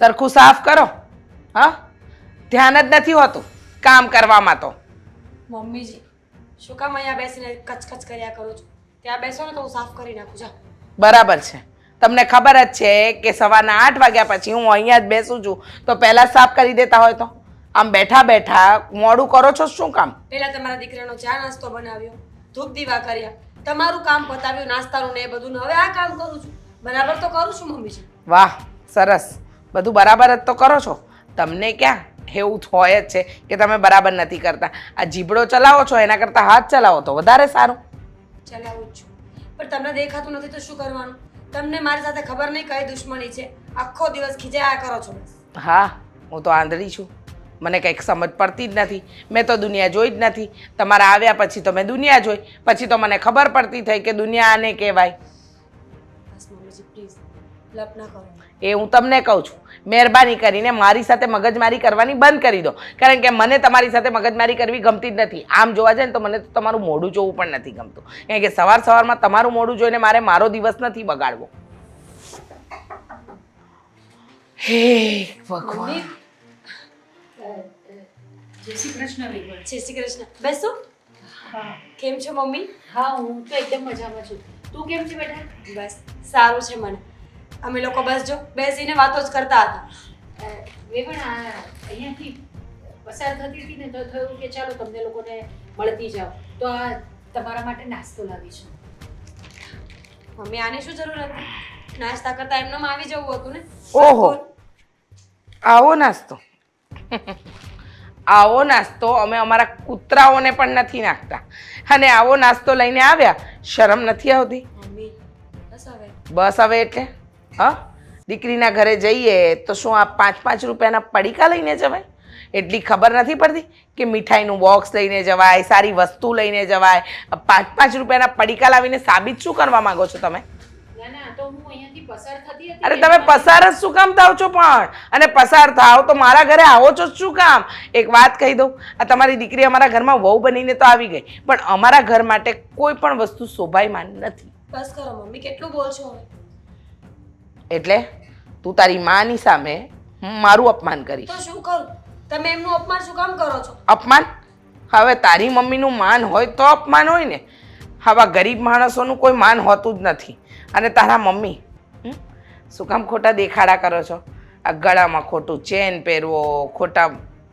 સરખું સાફ કરો. હા, ધ્યાન જ નથી હોતું કામ કરવામાં તો. મમ્મીજી શું કામ અહીંયા બેસીને કચકચ કર્યા કરું છું? ત્યાં બેસો ને તો હું સાફ કરી નાખું. જા. બરાબર છે. તમને ખબર જ છે કે સવારના 8 વાગ્યા પછી હું અહીંયા જ બેસું છું, તો પહેલાં સાફ કરી દેતા હોય તો? આમ બેઠા બેઠા મોડું કરો છો શું કામ? પહેલા તમારા દીકરાનો ચા નાસ્તો બનાવ્યો, ધૂપ દીવા કર્યા, તમારું કામ પતાવ્યું, નાસ્તાનું ને એ બધું ને હવે આ કામ કરું છું. બરાબર તો કરું છું મમ્મીજી. વાહ, સરસ. બધું બરાબર જ તો કરો છો. તમને ક્યાં એવું હોય જ છે કે તમે બરાબર નથી કરતા. આ જીબડો ચલાવો છો એના કરતાં હાથ ચલાવો તો વધારે સારું. ચલાવું જ છું, પણ તમને દેખાતું નથી તો શું કરવાનું? તમને મારી સાથે ખબર નહીં કઈ દુશ્મની છે. આખો દિવસ ખીજાયા કરો છો બસ. હા, હું તો આંધળી છું. મને કંઈક સમજ પડતી જ નથી. મેં તો દુનિયા જોઈ જ નથી. તમારા આવ્યા પછી તો મેં દુનિયા જોઈ, પછી તો મને ખબર પડતી થઈ કે દુનિયા આને કહેવાય. બસ મમ્મીજી પ્લીઝ લપ ના કરો. એ હું તમને કહું છું, મહેરબાની કરીને મારી સાથે મગજમારી કરવાની બંધ કરી દો. કારણ કે મને તમારી સાથે મગજમારી કરવી ગમતી જ નથી. આમ જોવા જાય ને તો મને તો તમારું મોઢું જોવું પણ નથી ગમતું. કારણ કે સવાર સવારમાં તમારું મોઢું જોઈને મારે મારો દિવસ નથી બગાડવો. હે ભગવાન. જય શ્રી કૃષ્ણ વિગળ. જય શ્રી કૃષ્ણ. બેસો. હા કેમ છો મમ્મી? હા, હું તો એકદમ મજામાં છું. તું કેમ છે બેટા? બસ સારું છે મને. અમે લોકો બસ જો બેસીને વાતો જ કરતા હતા. વેગણ અહીંયાથી પસાર થતી હતી ને તો થયું કે ચાલો તમને લોકોને મળતી જાઓ, તો આ તમારા માટે નાસ્તો લાવી છું. મમ્મી આની શું જરૂર હતી? નાસ્તા કરતા એમનેમ આવી જવું હતું ને. ઓહો, આવો નાસ્તો. આવો નાસ્તો અમે અમારા કૂતરાઓને પણ નથી નાખતા, અને આવો નાસ્તો લઈને આવ્યા. શરમ નથી આવતી? મમ્મી બસ હવે. બસ હવે એટલે હા, દીકરીના ઘરે જઈએ તો શું આ 5-5 રૂપિયાના પડીકા લઈને જવાય? એટલી ખબર નથી પડતી કે મીઠાઈનું બોક્સ લઈને જવાય, સારી વસ્તુ લઈને જવાય? 5-5 રૂપિયાના પડીકા લાવીને સાબિત શું કરવા માંગો છો તમે? ના ના, તો હું અહીંયાથી પસાર થતી હતી. અરે તમે પસાર જ શું કામ થાવ છો પણ? અને પસાર થાવ તો મારા ઘરે આવો છો શું કામ? એક વાત કહી દઉં, આ તમારી દીકરી અમારા ઘરમાં વહુ બનીને તો આવી ગઈ, પણ અમારા ઘર માટે કોઈ પણ વસ્તુ શોભાયમાન નથી. બસ કરો મમ્મી, કેટલું બોલશો હવે? એટલે તું તારી માની સામે મારું અપમાન કરીશ? તો શું કરું? તમે એમનું અપમાન શું કામ કરો છો? અપમાન? હવે તારી મમ્મીનું માન હોય તો અપમાન હોય ને. આવા ગરીબ માણસોનું કોઈ માન હોતું જ નથી. અને તારા મમ્મી શું કામ ખોટા દેખાડા કરો છો? આ ગળામાં ખોટું ચેન પહેરવો, ખોટા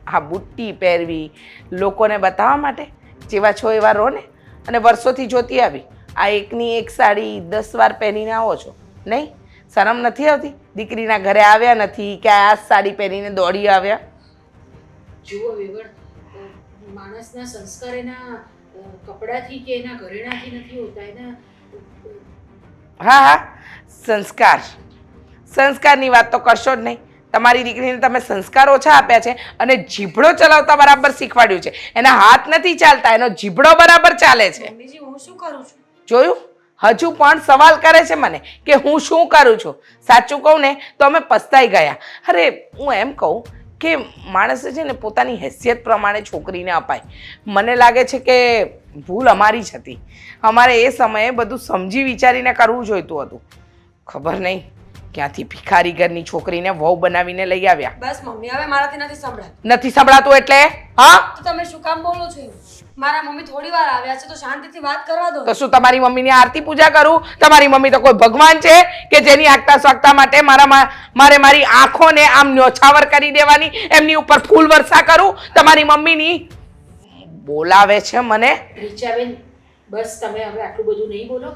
આ બુટ્ટી પહેરવી, લોકોને બતાવવા માટે જેવા છો એવા રહો ને. અને વર્ષોથી જોતી આવી આ એકની એક સાડી 10 વાર પહેરીને આવો છો, નહીં? શરમ નથી આવતી? દીકરીના ઘરે આવ્યા નથી કે આ સાડી પહેરીને દોડી આવ્યા? જુઓ વેગણ, માણસના સંસ્કાર એના કપડાથી કે એના ઘરેણાથી નથી હોતા. એના હા હા, સંસ્કાર. સંસ્કારની વાત તો કરશો જ નહીં. તમારી દીકરીને તમે સંસ્કાર ઓછા આપ્યા છે અને જીભડો ચલાવતા બરાબર શીખવાડ્યું છે. એના હાથ નથી ચાલતા, એનો જીભડો બરાબર ચાલે છે. મમ્મીજી હું શું કરું છું? જોયું? હજુ પણ સવાલ કરે છે મને કે હું શું કરું છું. સાચું કહું ને તો અમે પસ્તાઈ ગયા. અરે હું એમ કહું કે માણસે છે ને પોતાની હેસિયત પ્રમાણે છોકરીને અપાય. મને લાગે છે કે ભૂલ અમારી જ હતી. અમારે એ સમયે બધું સમજી વિચારીને કરવું જોઈતું હતું. ખબર નહીં ક્યાંથી ભિખારી ઘરની છોકરીને વહુ બનાવીને લઈ આવ્યા. બસ મમ્મી હવે મારાથી નથી સંભળાતું. નથી સંભળાતું એટલે? હા, તો તમે શું કામ બોલો છો એવું? મારા મમ્મી થોડી વાર આવ્યા છે તો શાંતિથી વાત કરવા દો. તો શું તમારી મમ્મીની આરતી પૂજા કરું? તમારી મમ્મી તો કોઈ ભગવાન છે કે જેની આગતા સ્વાગતા માટે મારે મારી આંખોને આમ ન્યોછાવર કરી દેવાની, એમની ઉપર ફૂલ વર્ષા કરું? તમારી મમ્મીની બોલાવે છે મને. રીચાબેન, બસ તમે હવે આટલું બધું નહીં બોલો.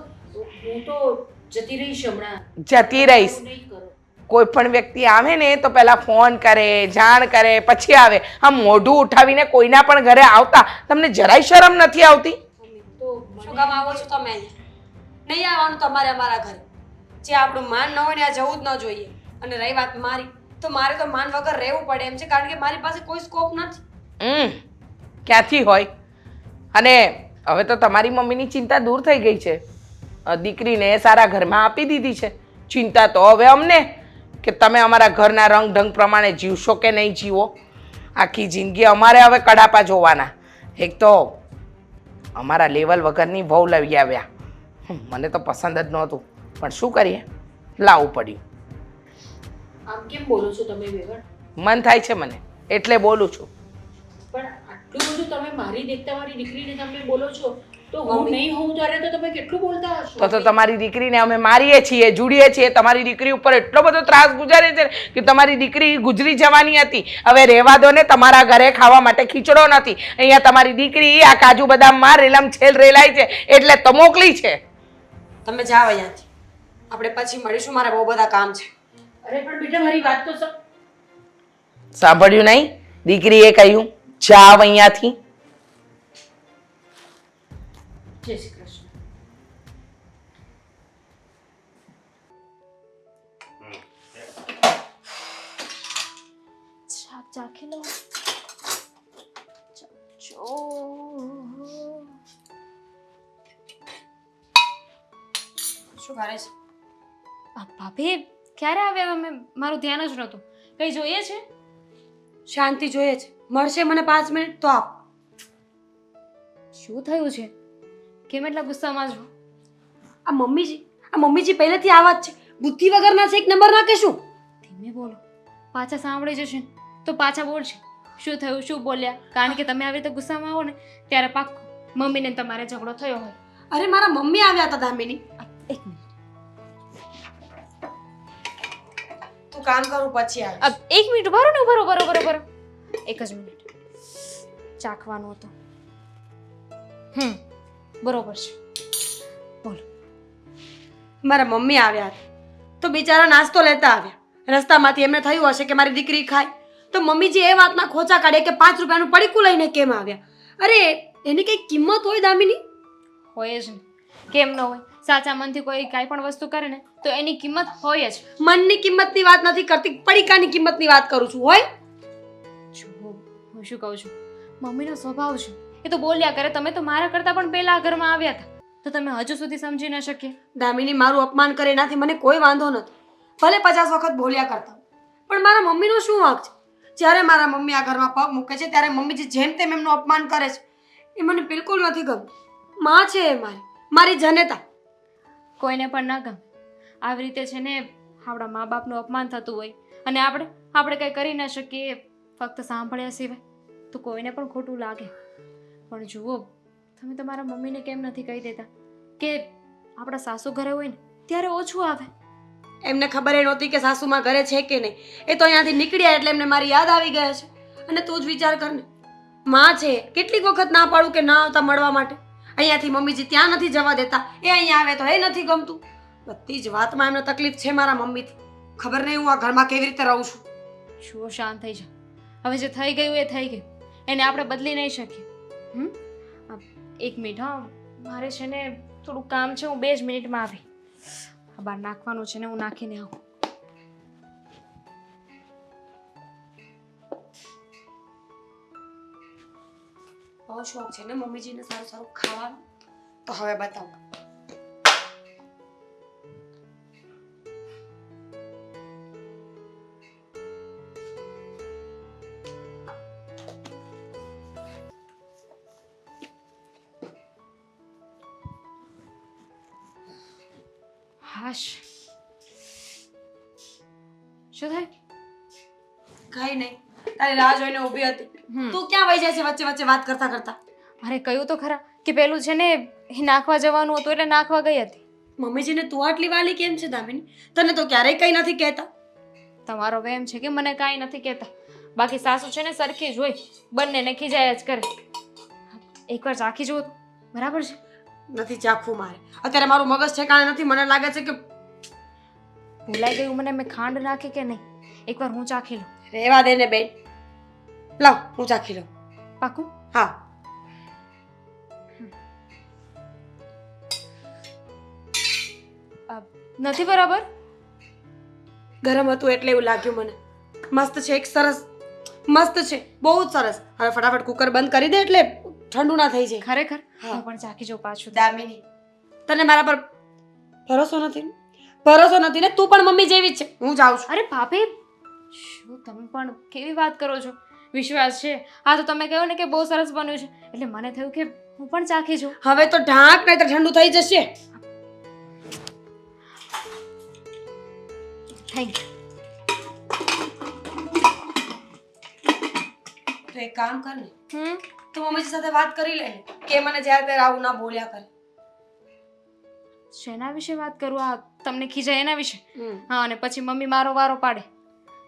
હું તો જતી રહીશ હમણાં. જતી રહીશ? નહીં કરો. કોઈ પણ વ્યક્તિ આવે ને તો પહેલા ફોન કરે, જાણ કરે, પછી આવે. આમ મોઢું ઉઠાવીને કોઈના પણ ઘરે આવતા તમને જરાય શરમ નથી આવતી? મમ્મી તો શું કામ આવો છો તમે અહીંયા? નહીં આવવાનું તમારે અમારા ઘરે. જે આપણું માન ન હોય ને આ જવું જ ન જોઈએ. અને રહી વાત મારી, તો મારે તો માન વગર રહેવું પડે એમ છે, કારણ કે મારી પાસે કોઈ સ્કોપ નથી. ક્યાંથી હોય? અને હવે તો તમારી મમ્મીની ચિંતા દૂર થઈ ગઈ છે. દીકરીને સારા ઘરમાં આપી દીધી છે. ચિંતા તો હવે અમને કે તમે અમારા ઘરના રંગ ઢંગ પ્રમાણે જીવશો કે નહીં જીવો. આખી જિંદગી અમારે હવે કડાપા જોવાના. એક તો અમારા લેવલ વગરની વહુ લઈ આવ્યા. મને તો પસંદ જ નહોતું, પણ શું કરીએ, લાવવું પડ્યું. આમ કેમ બોલો છો તમે વેગણ? મન થાય છે મને એટલે બોલું છું. પણ આટલું બધું તમે મારી દેખતા મારી દીકરીને તમે બોલો છો તો હું નહીં હોઉં ત્યારે તો તમે કેટલું બોલતા હશો? તો તમારી દીકરીને અમે મારીએ છીએ, જુડીએ છીએ. તમારી દીકરી ઉપર એટલો બધો ત્રાસ ગુજારે છે કે તમારી દીકરી ગુજરી જવાની હતી. હવે રહેવા દો ને, તમારા ઘરે ખાવા માટે ખીચડો નથી. અહીંયા તમારી દીકરી આ કાજુ બદામમાં રેલમ છેલ રેલાય છે એટલે તો મોકલી છે. તમે જાઓ અહીંયાથી, આપણે પછી મળીશું, મારે બહુ બધા કામ છે. અરે પણ બેટા મારી વાત તો સાંભળ્યું નહીં? દીકરીએ કહ્યું જાવ અહીંયાથી. જય શ્રી કૃષ્ણ. ચાખી લો. શું કરે છે? ભાભી ક્યારે આવ્યા તમે? મારું ધ્યાન જ નહોતું. કઈ જોઈએ છે? શાંતિ જોઈએ છે, મળશે મને 5 મિનિટ તો આપ. શું થયું છે? કેમ એટલા ગુસ્સામાં છો? આ મમ્મીજી પહેલેથી આવા જ છે, બુદ્ધિ વગરના છે, એક નંબરના કે શું? ધીમે બોલો, પાછા સાંભળી જશે તો પાછા બોલશે. શું થયું, શું બોલ્યા? કારણ કે તમે આવી રીતે ગુસ્સામાં આવો ને ત્યારે પાક્કું મમ્મીને તમારે ઝઘડો થયો હોય. અરે મારા મમ્મી આવ્યા હતા દામિની. એક મિનિટ, તું કામ કરું પછી આવ. એક મિનિટ ઉભા રહો ને, બરોબર. એક જ મિનિટ, ચાખવાનું હતું. બરોબર છે, બોલો. મારા મમ્મી આવ્યા હતા તો બિચારા નાસ્તો લેતા આવ્યા. રસ્તામાંથી એમને થયું હશે કે મારી દીકરી ખાય, તો મમ્મીજી એ વાતના ખોચા કાઢે કે 5 રૂપિયાનું પડીકું લઈને કેમ આવ્યા. અરે એની કઈ કિંમત હોય દામિની? હોય જ ને, કેમ ન હોય? સાચા મનથી કોઈ કાંઈ પણ વસ્તુ કરે ને તો એની કિંમત હોય જ. મનની કિંમતની વાત નથી કરતી, પડીકાની કિંમતની વાત કરું છું. હોય જુઓ, હું શું કહું છું, મમ્મીનો સ્વભાવ છે, એ તો બોલ્યા કરે. તમે તો મારા કરતાં પણ પહેલા આ ઘરમાં આવ્યા હતા, તો તમે હજુ સુધી સમજી ન શકીએ? દામિની મારું અપમાન કરે એનાથી મને કોઈ વાંધો નથી, ભલે 50 વખત બોલ્યા કરતા, પણ મારા મમ્મીનો શું વાંક છે? જ્યારે મારા મમ્મી આ ઘરમાં પગ મૂકે છે ત્યારે મમ્મીજી જેમ તેમ એમનું અપમાન કરે છે, એ મને બિલકુલ નથી ગમતું. માં છે એ મારી જનેતા. કોઈને પણ ના ગમે આવી રીતે છે ને આપણા મા બાપનું અપમાન થતું હોય અને આપણે કંઈ કરી ન શકીએ ફક્ત સાંભળ્યા સિવાય, તો કોઈને પણ ખોટું લાગે. પણ જુઓ, તમે તમારા મમ્મીને કેમ નથી કહી દેતા કે આપણા સાસુ ઘરે હોય ને ત્યારે ઓછું આવે? એમને ખબર એ નહોતી કે સાસુમાં ઘરે છે કે નહીં. એ તો અહીંયાથી નીકળ્યા એટલે એમને મારી યાદ આવી ગયા છે. અને તું જ વિચાર કર ને, માં છે, કેટલીક વખત ના પાડું કે ના આવતા મળવા માટે. અહીંયાથી મમ્મીજી ત્યાં નથી જવા દેતા, એ અહીંયા આવે તો એ નથી ગમતું. બધી જ વાતમાં એમને તકલીફ છે મારા મમ્મીથી. ખબર નહીં હું આ ઘરમાં કેવી રીતે રહું છું. શું શાંત થઈ જાઓ. હવે જે થઈ ગયું એ થઈ ગયું, એને આપણે બદલી નહીં શકીએ. એક મિનિટ, હા, મારે છે ને થોડું કામ છે, હું 2 જ મિનિટમાં આવી. આ બહાર નાખવાનું છે ને, હું નાખીને આવું. બહુ શોખ છે ને મમ્મીજીને સારું સારું ખાવાનું, તો હવે બતાવો. હાશ, શું થાય? કઈ નહીં, તારી રાહ જોઈને ઊભી હતી. તું ક્યાં વહી જાય છે વચ્ચે વચ્ચે વાત કરતા કરતા? અરે કહ્યું તો ખરા કે પેલું છે ને એ નાખવા જવાનું હતું એટલે નાખવા ગઈ હતી. મમ્મીજીને તું આટલી વાલી કેમ છે દામિની? તને તો ક્યારેય કઈ નથી કહેતા. તમારો વહેમ છે કે મને કાંઈ નથી કહેતા. બાકી સાસુ છે ને સરખી જ હોય, બંનેને ખીજાયા જ કરે. એકવાર ચાખી જુઓ તો બરાબર છે. નથી ચાખવું મારે અત્યારે. મારું મગજ ઠેકાણે નથી. મને લાગે છે કે ભૂલાઈ ગયું મને મેં ખાંડ નાખી કે નહીં. એકવાર હું ચાખી લઉં. રહેવા દે ને બેન, લાવ હું ચાખી લઉં. પાકું? હા. નથી બરાબર? ગરમ હતું એટલે એવું લાગ્યું મને. મસ્ત છે, એક સરસ મસ્ત છે, બહુ જ સરસ. હવે ફટાફટ કુકર બંધ કરી દે એટલે ઠંડુ ના થઈ જાય. ખરેખર? હા. હું પણ ચાખી જાઉં પાછું. દામિની, તને મારા પર ભરોસો નથી? ભરોસો નથી ને? તું પણ મમ્મી જેવી જ છે. હું જાઉં છું. અરે ભાભી, શું તમે પણ કેવી વાત કરો છો? વિશ્વાસ છે. હા તો તમે કહ્યું ને કે બહુ સરસ બન્યું છે એટલે મને થયું કે હું પણ ચાખી જાઉં. હવે તો ઢાંક, નહીં તો ઠંડુ થઈ જશે. Thank you. તો એક કામ કર ને, હમ તું મમ્મીજી સાથે વાત કરી લે ને કે મને જ્યારે ત્યારે આવું ના બોલ્યા કરે. શેના વિશે વાત કરું? આ તમને ખીજાય એના વિશે? હા, અને પછી મમ્મી મારો વારો પાડે.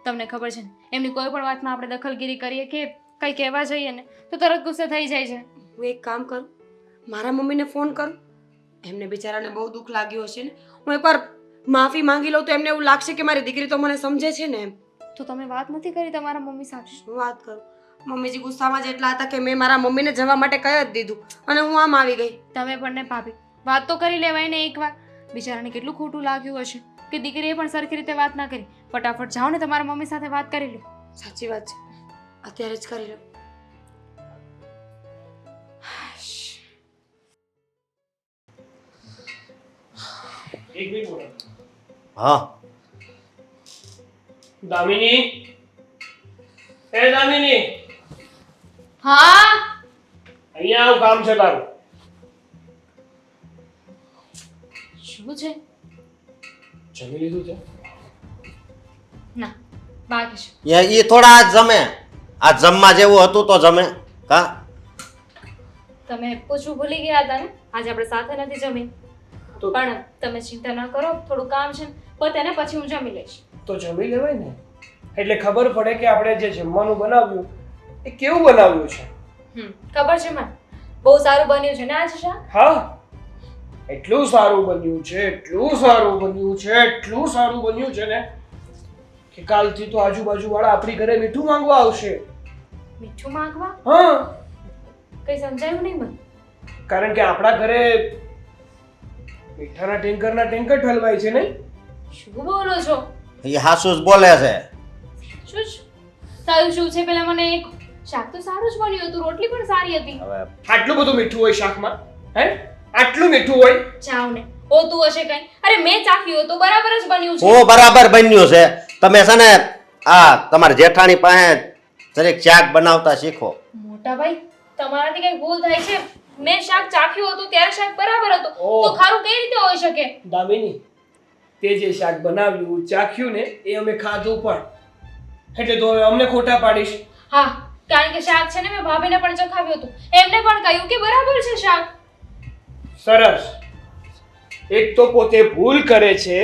તમને ખબર છે ને, એમની કોઈ પણ વાતમાં આપણે દખલગીરી કરીએ કે કંઈ કહેવા જઈએ ને તો તરત ગુસ્સે થઈ જાય છે. હું એક કામ કરું, મારા મમ્મીને ફોન કરું. એમને બિચારાને બહુ દુઃખ લાગ્યું હશે ને. હું એકવાર માફી માંગી લઉં તો એમને એવું લાગશે કે મારી દીકરી તો મને સમજે છે ને એમ. તો તમે વાત નથી કરી તમારા મમ્મી સાથે? શું વાત કરું, મમ્મીજી ગુસ્સામાં જ એટલા હતા કે મેં મારા મમ્મીને જવા માટે કહી જ દીધું અને હું આમ આવી ગઈ. તમે પણ ને ભાભી, વાત તો કરી લેવાય ને એકવાર. બિચારાને કેટલું ખોટું લાગ્યું હશે કે દીકરીએ પણ સરખી રીતે વાત ના કરી. ફટાફટ જાઓ ને તમારા મમ્મી સાથે વાત કરી લો. સાચી વાત છે, અત્યારે જ કરી લઉં. એક મિનિટ બોલો. હા દામિની, એ દામિની, હા, અહીંયા આવું, કામ છે તારું. શું છે? જમી લીધું છે? ના, બાકી છે. એ થોડા આજ જમે. આ જમવા જેવું હતું તો જમે કા? તમે પૂછવું ભૂલી ગયા હતા ને, આજે આપણે સાથે નથી જમી. તો પણ તમે ચિંતા ના કરો, થોડું કામ છે પતે ને પછી હું જમી લઈશ. તો જમી લેવાય ને, એટલે ખબર પડે કે આપણે જે જમવાનું બનાવ્યું એ કેવું બનાવ્યું છે. ખબર છે મને, બહુ સારું બન્યું છે ને આજે શાક? હા, એટલું સારું બન્યું છે, એટલું સારું બન્યું છે, એટલું સારું બન્યું છે ને કે કાલથી તો આજુબાજુ વાળા આપણી ઘરે મીઠું માંગવા આવશે. મીઠું માંગવા? હા, કઈ સમજાયું નહીં મને. કારણ કે આપણા ઘરે મીઠાના ટેન્કર ઠલવાય છે નહીં. શું બોલો છો? એ હાસુ જ બોલે છે. શું સારું શું છે? પેલા મને એક શાક તો સારું જ બન્યું હતું, રોટલી પણ સારી હતી. હવે આટલું બધું મીઠું હોય શાકમાં? હે, આટલું મીઠું હોય? જાવ ને, હોતું હશે કઈ. અરે મેં ચાખ્યું હતું, બરાબર જ બન્યું છે. હું બરાબર બન્યું છે. તમે છે ને આ તમારા જેઠાણી પાસે જરીક શાક બનાવતા શીખો. મોટા ભાઈ, તમારાથી કઈ ભૂલ થાય છે. મેં શાક ચાખ્યું હતું ત્યારે શાક બરાબર હતું, ઓહ. તો ખારું કઈ રીતે હોઈ શકે? દામિની, તે જે શાક બનાવ્યું ચાખ્યું ને એ અમે ખાધું પણ, એટલે તો હવે અમને ખોટા પાડીશ. હા, કારણ કે શાક છે ને મેં ભાભીને પણ ચખાવ્યું હતું, એમને પણ કહ્યું કે બરાબર છે શાક. સરસ. એક તો પોતે ભૂલ કરે છે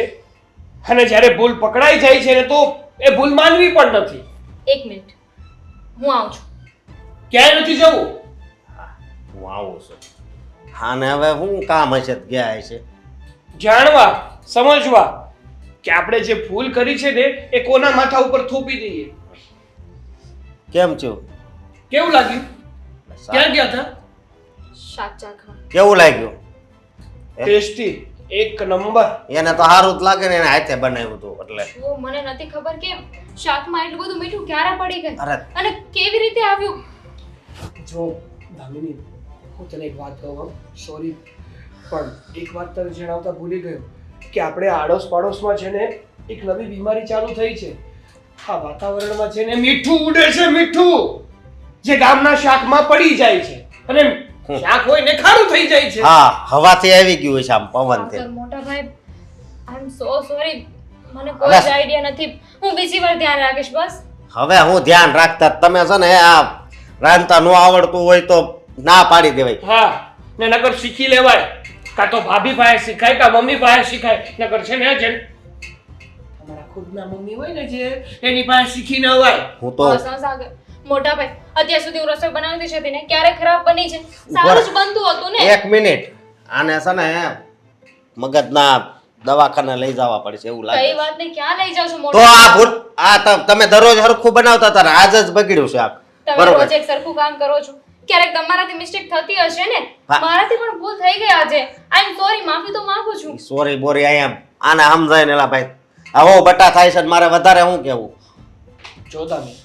અને જ્યારે ભૂલ પકડાઈ જાય છે ને તો એ ભૂલ માનવી પણ નથી. એક મિનિટ, હું આવું છું. ક્યાંય નથી જવું. હું આવું છું. હા ને હવે હું કામ હશે તો ગયા હશે. જાણવા, સમજવા કે આપણે જે ભૂલ કરી છે ને એ કોના માથા ઉપર થોપી દઈએ. કેમ છું? કેવું લાગ્યું? ક્યાં ગયા હતા? શાક ચાખવા. કેવું લાગ્યું? ટેસ્ટી, એક નંબર. એને તો સારું જ લાગે ને, એને હાથે બનાવ્યું હતું એટલે. શું મને નથી ખબર કે શાકમાં એટલું બધું મીઠું ક્યારે પડી ગયું અરે અને કેવી રીતે આવ્યું. જો દામિની, હું તને એક વાત કહું, સોરી, પણ એક વાત તને જણાવતા ભૂલી ગયો કે આપણે આડોશ પાડોશમાં છે ને એક નવી બીમારી ચાલુ થઈ છે. આ વાતાવરણમાં છે ને મીઠું ઉડે છે, મીઠું જે ગામના શાકમાં પડી જાય છે અને શાક હોય ને ખારું થઈ જાય છે. હા, હવાથી આવી ગયું છે આમ પવનથી. ડોક્ટર મોટા ભાઈ, આઈ એમ સો સોરી, મને કોઈ જ આઈડિયા નથી. હું બીજી વાર ધ્યાન રાખીશ બસ. હવે હું ધ્યાન રાખતા તમે છે ને આ રાંધતા ન આવડતું હોય તો ના પાડી દેવાય. હા, ને નકર શીખી લેવાય, કાં તો ભાભી પાસે શીખાય કાં મમ્મી પાસે શીખાય. નકર છે ને જેમ તમારા ખુદના મમ્મી હોય ને જે એની પાસે શીખી ન હોય. હું તો બસ સાગર, મોટા ભાઈ, અત્યાર સુધી હું રસોઈ બનાવતી જ હતી ને, ક્યારે ખરાબ બની છે? સારું જ બનતું હતું ને. એક મિનિટ, આને છે ને મગજના દવાખાને લઈ જવા પડશે એવું લાગે કઈ છે. વાત ને ક્યાં લઈ જાવ છો તો મોટા? આ ભૂલ તમે દરરોજ હરખું બનાવતા હતા, આજ જ બગડ્યું છે આ. તમે બરોબર. રોજ એક સરખું કામ કરો છો, ક્યારેક તમારાથી મિસ્ટેક થતી હશે ને. હા. મારાથી પણ ભૂલ થઈ ગઈ આજે. આઈ એમ સોરી, માફી તો માંગુ છું. સોરી બોરી અહીંયા આને સમજાય ને એલા ભાઈ. આવો બટા થાય છે ને મારે વધારે શું કેવું. જોતા મેં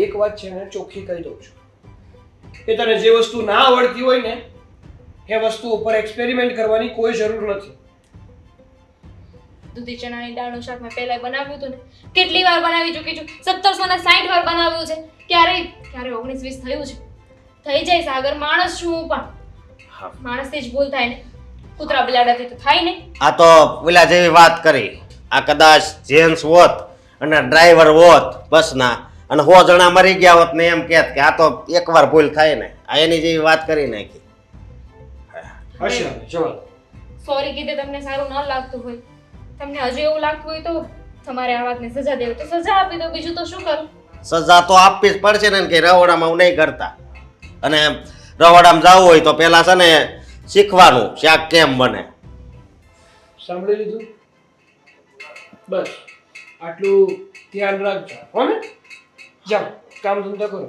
એક વાત છે ને ચોખ્ખી કહી દઉં છું કે તને જે વસ્તુ ના આવડતી હોય ને એ વસ્તુ ઉપર એક્સપેરિમેન્ટ કરવાની કોઈ જરૂર નથી. દૂધી ચણાની દાળનું શાક મેં પહેલા બનાવ્યું હતું ને, કેટલી વાર બનાવી ચૂકી છું, 1760 વાર બનાવ્યું છે. ક્યારે 19-20 થયું છે. થઈ જાય સાગર, માણસ છું હું પણ. માણસથી જ ભૂલ થાય ને, કૂતરા બિલાડાથી તો થાય ને. આ તો પેલા જેવી વાત કરી. આ કદાચ જેન્ટ્સ હોત અને ડ્રાઈવર હોત બસના અને 100 જણા મરી ગયા હોત ને એમ કહેત કે આ તો એકવાર ભૂલ થાય ને, આ એની જેવી વાત કરી નાખી. હશે ચલો. સોરી કીધે તમને સારું ન લાગતું હોય, તમને હજુ એવું લાગતું હોય તો તમારે આ વાતને સજા દેવી તો સજા આપી દો, બીજું તો શું કરું. સજા તો આપવી જ પડશે ને કે રવાડામાં હું નહીં કરતા. અને રવાડામાં જવું હોય તો પહેલા છે ને શીખવાનું શાક કેમ બને. સાંભળી લીધું? બસ આટલું ધ્યાન રાખજો હો ને. જાઓ કામ ધંધા કરો.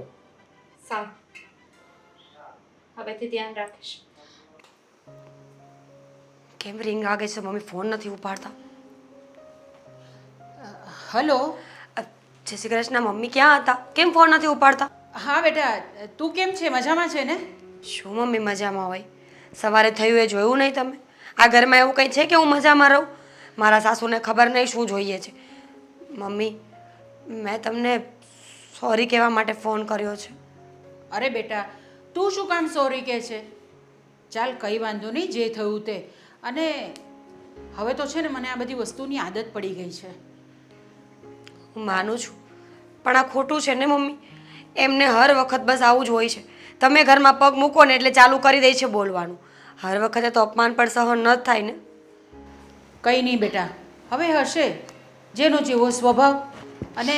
સારું, હવેથી ધ્યાન રાખીશ. કેમ રિંગ વાગે છે? મમ્મી ફોન નથી ઉપાડતા. હલો. જય શ્રી કૃષ્ણ. મમ્મી ક્યાં હતા? કેમ ફોન નથી ઉપાડતા? હા બેટા, તું કેમ છે? મજામાં છે ને? શું મમ્મી મજામાં હોય? સવારે થયું એ જોયું નહીં તમે? આ ઘરમાં એવું કંઈ છે કે હું મજામાં રહું? મારા સાસુને ખબર નહીં શું જોઈએ છે. મમ્મી, મેં તમને સોરી કહેવા માટે ફોન કર્યો છે. અરે બેટા, તું શું કામ સોરી કહે છે? ચાલ કંઈ વાંધો નહીં, જે થયું તે. અને હવે તો છે ને મને આ બધી વસ્તુની આદત પડી ગઈ છે. હું માનું છું, પણ આ ખોટું છે ને મમ્મી. એમને હર વખત બસ આવું જ હોય છે. તમે ઘરમાં પગ મૂકો ને એટલે ચાલુ કરી દે છે બોલવાનું. હર વખતે તો અપમાન પણ સહન ન જ થાય ને. કંઈ નહીં બેટા, હવે હશે જેનો જેવો સ્વભાવ. અને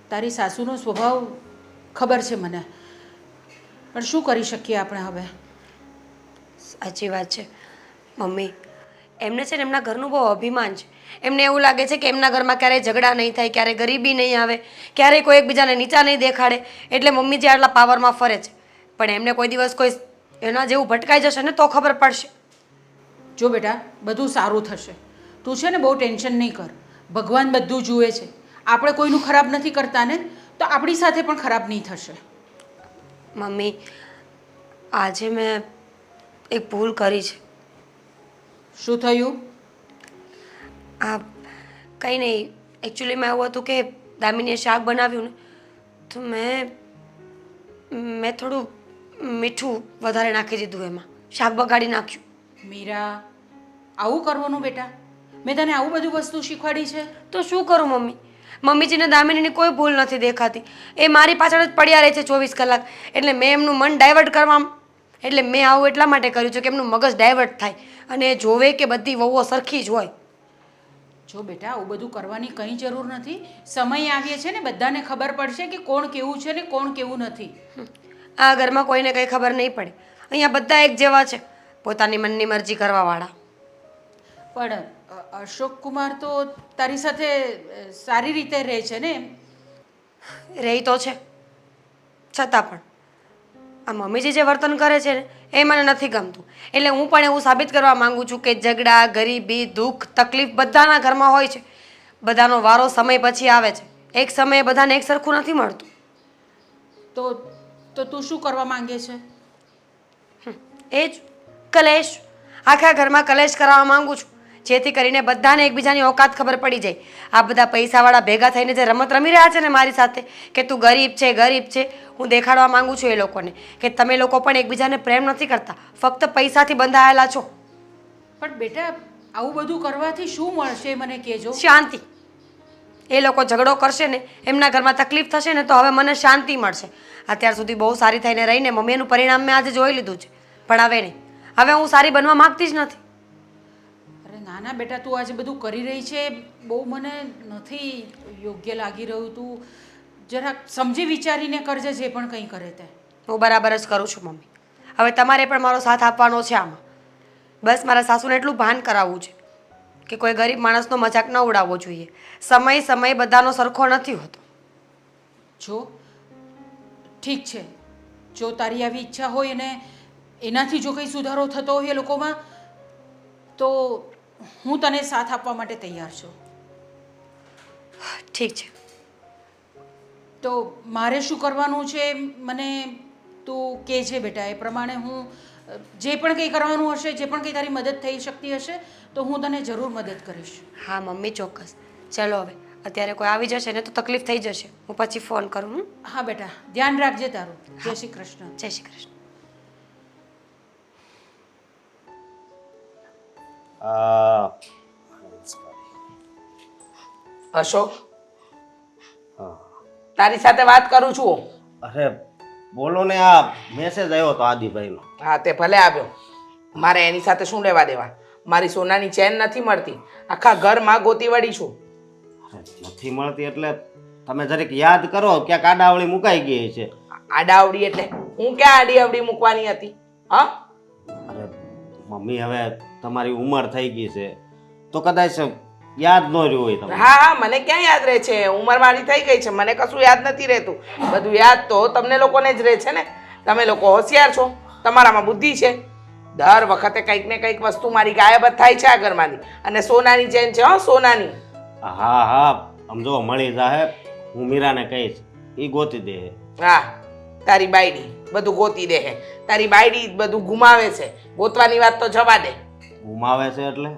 તારી સાસુનો સ્વભાવ ખબર છે મને, પણ શું કરી શકીએ આપણે હવે. સાચી વાત છે મમ્મી. એમને છે ને એમના ઘરનું બહુ અભિમાન છે. એમને એવું લાગે છે કે એમના ઘરમાં ક્યારેય ઝઘડા નહીં થાય, ક્યારેય ગરીબી નહીં આવે, ક્યારેય કોઈ એકબીજાને નીચા નહીં દેખાડે. એટલે મમ્મી જે આટલા પાવરમાં ફરે છે. પણ એમને કોઈ દિવસ કોઈ એના જેવું ભટકાઈ જશે ને તો ખબર પડશે. જો બેટા, બધું સારું થશે. તું છે ને બહુ ટેન્શન નહીં કર. ભગવાન બધું જુએ છે. આપણે કોઈનું ખરાબ નથી કરતા ને, તો આપણી સાથે પણ ખરાબ નહીં થશે. મમ્મી, આજે મેં એક ભૂલ કરી છે. શું થયું? આ કંઈ નહીં. એકચ્યુઅલીમાં એવું હતું કે દામિનીએ શાક બનાવ્યું ને તો મેં થોડું મીઠું વધારે નાખી દીધું એમાં. શાક બગાડી નાખ્યું. મીરા, આવું કરવાનું બેટા? મેં તને આવું બધું વસ્તુ શીખવાડી છે? તો શું કરું મમ્મી? મમ્મીજીને દામિનીની કોઈ ભૂલ નથી દેખાતી. એ મારી પાછળ જ પડ્યા રહે છે 24 કલાક. એટલે મેં એમનું મન ડાયવર્ટ કરવા, એટલે મેં આવું એટલા માટે કર્યું છે કે એમનું મગજ ડાયવર્ટ થાય અને એ જોવે કે બધી વહુઓ સરખી જ હોય. જો બેટા, આવું બધું કરવાની કંઈ જરૂર નથી. સમય આવીએ છે ને બધાને ખબર પડશે કે કોણ કેવું છે ને કોણ કેવું નથી. આ ઘરમાં કોઈને કંઈ ખબર નહીં પડે. અહીંયા બધા એક જેવા છે, પોતાની મનની મરજી કરવાવાળા. પણ અશોક કુમાર તો તારી સાથે સારી રીતે રહે છે ને? રહી તો છે, છતાં પણ આ મમ્મીજી જે વર્તન કરે છે ને એ મને નથી ગમતું. એટલે હું પણ એવું સાબિત કરવા માંગુ છું કે ઝઘડા, ગરીબી, દુઃખ, તકલીફ બધાના ઘરમાં હોય છે. બધાનો વારો સમય પછી આવે છે. એક સમયે બધાને એક સરખું નથી મળતું. તો તું શું કરવા માંગે છે? એ જ કલેશ. આખા ઘરમાં કલેશ કરાવવા માંગુ છું, જેથી કરીને બધાને એકબીજાની ઓકાત ખબર પડી જાય. આ બધા પૈસાવાળા ભેગા થઈને જે રમત રમી રહ્યા છે ને મારી સાથે કે તું ગરીબ છે ગરીબ છે, હું દેખાડવા માંગુ છું એ લોકોને કે તમે લોકો પણ એકબીજાને પ્રેમ નથી કરતા, ફક્ત પૈસાથી બંધાયેલા છો. પણ બેટા, આવું બધું કરવાથી શું મળશે મને કહેજો. શાંતિ. એ લોકો ઝઘડો કરશે ને, એમના ઘરમાં તકલીફ થશે ને તો હવે મને શાંતિ મળશે. અત્યાર સુધી બહુ સારી થઈને રહીને મમ્મીનું પરિણામ મેં આજે જોઈ લીધું છે. પણ હવે નહીં. હવે હું સારી બનવા માંગતી જ નથી. અરે ના ના બેટા, તું આજે બધું કરી રહી છે બહુ મને નથી યોગ્ય લાગી રહ્યું. તું જરાક સમજી વિચારીને કરજે જે પણ કંઈ કરે તે. હું બરાબર જ કરું છું મમ્મી. હવે તમારે પણ મારો સાથ આપવાનો છે આમાં. બસ મારા સાસુને એટલું ભાન કરાવવું છે કે કોઈ ગરીબ માણસનો મજાક ન ઉડાવવો જોઈએ. સમય બધાનો સરખો નથી હોતો. જો ઠીક છે, જો તારી આવી ઈચ્છા હોય અને એનાથી જો કંઈ સુધારો થતો હોય એ લોકોમાં, તો હું તને સાથ આપવા માટે તૈયાર છું. ઠીક છે. તો મારે શું કરવાનું છે મને તું કહે છે બેટા, એ પ્રમાણે હું જે પણ કંઈ કરવાનું હશે, જે પણ કંઈ તારી મદદ થઈ શકતી હશે તો હું તને જરૂર મદદ કરીશ. હા મમ્મી, ચોક્કસ. ચલો હવે, અત્યારે કોઈ આવી જશે ને તો તકલીફ થઈ જશે. હું પછી ફોન કરું. હા બેટા, ધ્યાન રાખજે તારું. જય શ્રી કૃષ્ણ. જય શ્રી કૃષ્ણ. અશોક, હા. તારી સાથે વાત કરું છું. અરે બોલો ને, આ મેસેજ આવ્યો તો આદિભાઈનો. હા તે ભલે આવ્યો, મારે એની સાથે શું લેવા દેવા? મારી સોનાની ચેન નથી મળતી, આખા ઘરમાં ગોતી વળી છું. અરે નથી મળતી એટલે તમે જરીક યાદ કરો, ક્યાંક આડાવળી મુકાઈ ગઈ છે. આડાવડી એટલે હું ક્યાં આડી અવડી મૂકવાની હતી? હા અરે મમ્મી, હવે તમારી ઉંમર થઈ ગઈ છે તો કદાચ યાદ ન રહ્યું હોય તમને. હા હા, મને ક્યાં યાદ રહે છે? ઉંમર મારી થઈ ગઈ છે, મને કશું યાદ નથી રહેતું. બધું યાદ તો તમને લોકોને જ રહે છે ને. તમે લોકો હોશિયાર છો, તમારામાં બુદ્ધિ છે. દર વખતે કંઈક ને કંઈક વસ્તુ મારી ગાયબ જ થાય છે આ ઘરમાંથી. અને સોનાની ચેન છે, હો સોનાની. હા હા, સમજો મળી જાહે. હું મીરાને કહીશ, એ ગોતી દે. હા, તારી બાયડી બધું ગોતી દે છે. તારી બાયડી બધું ગુમાવે છે. ગોતવાની વાત તો જવા દે. ગુમાવે છે એટલે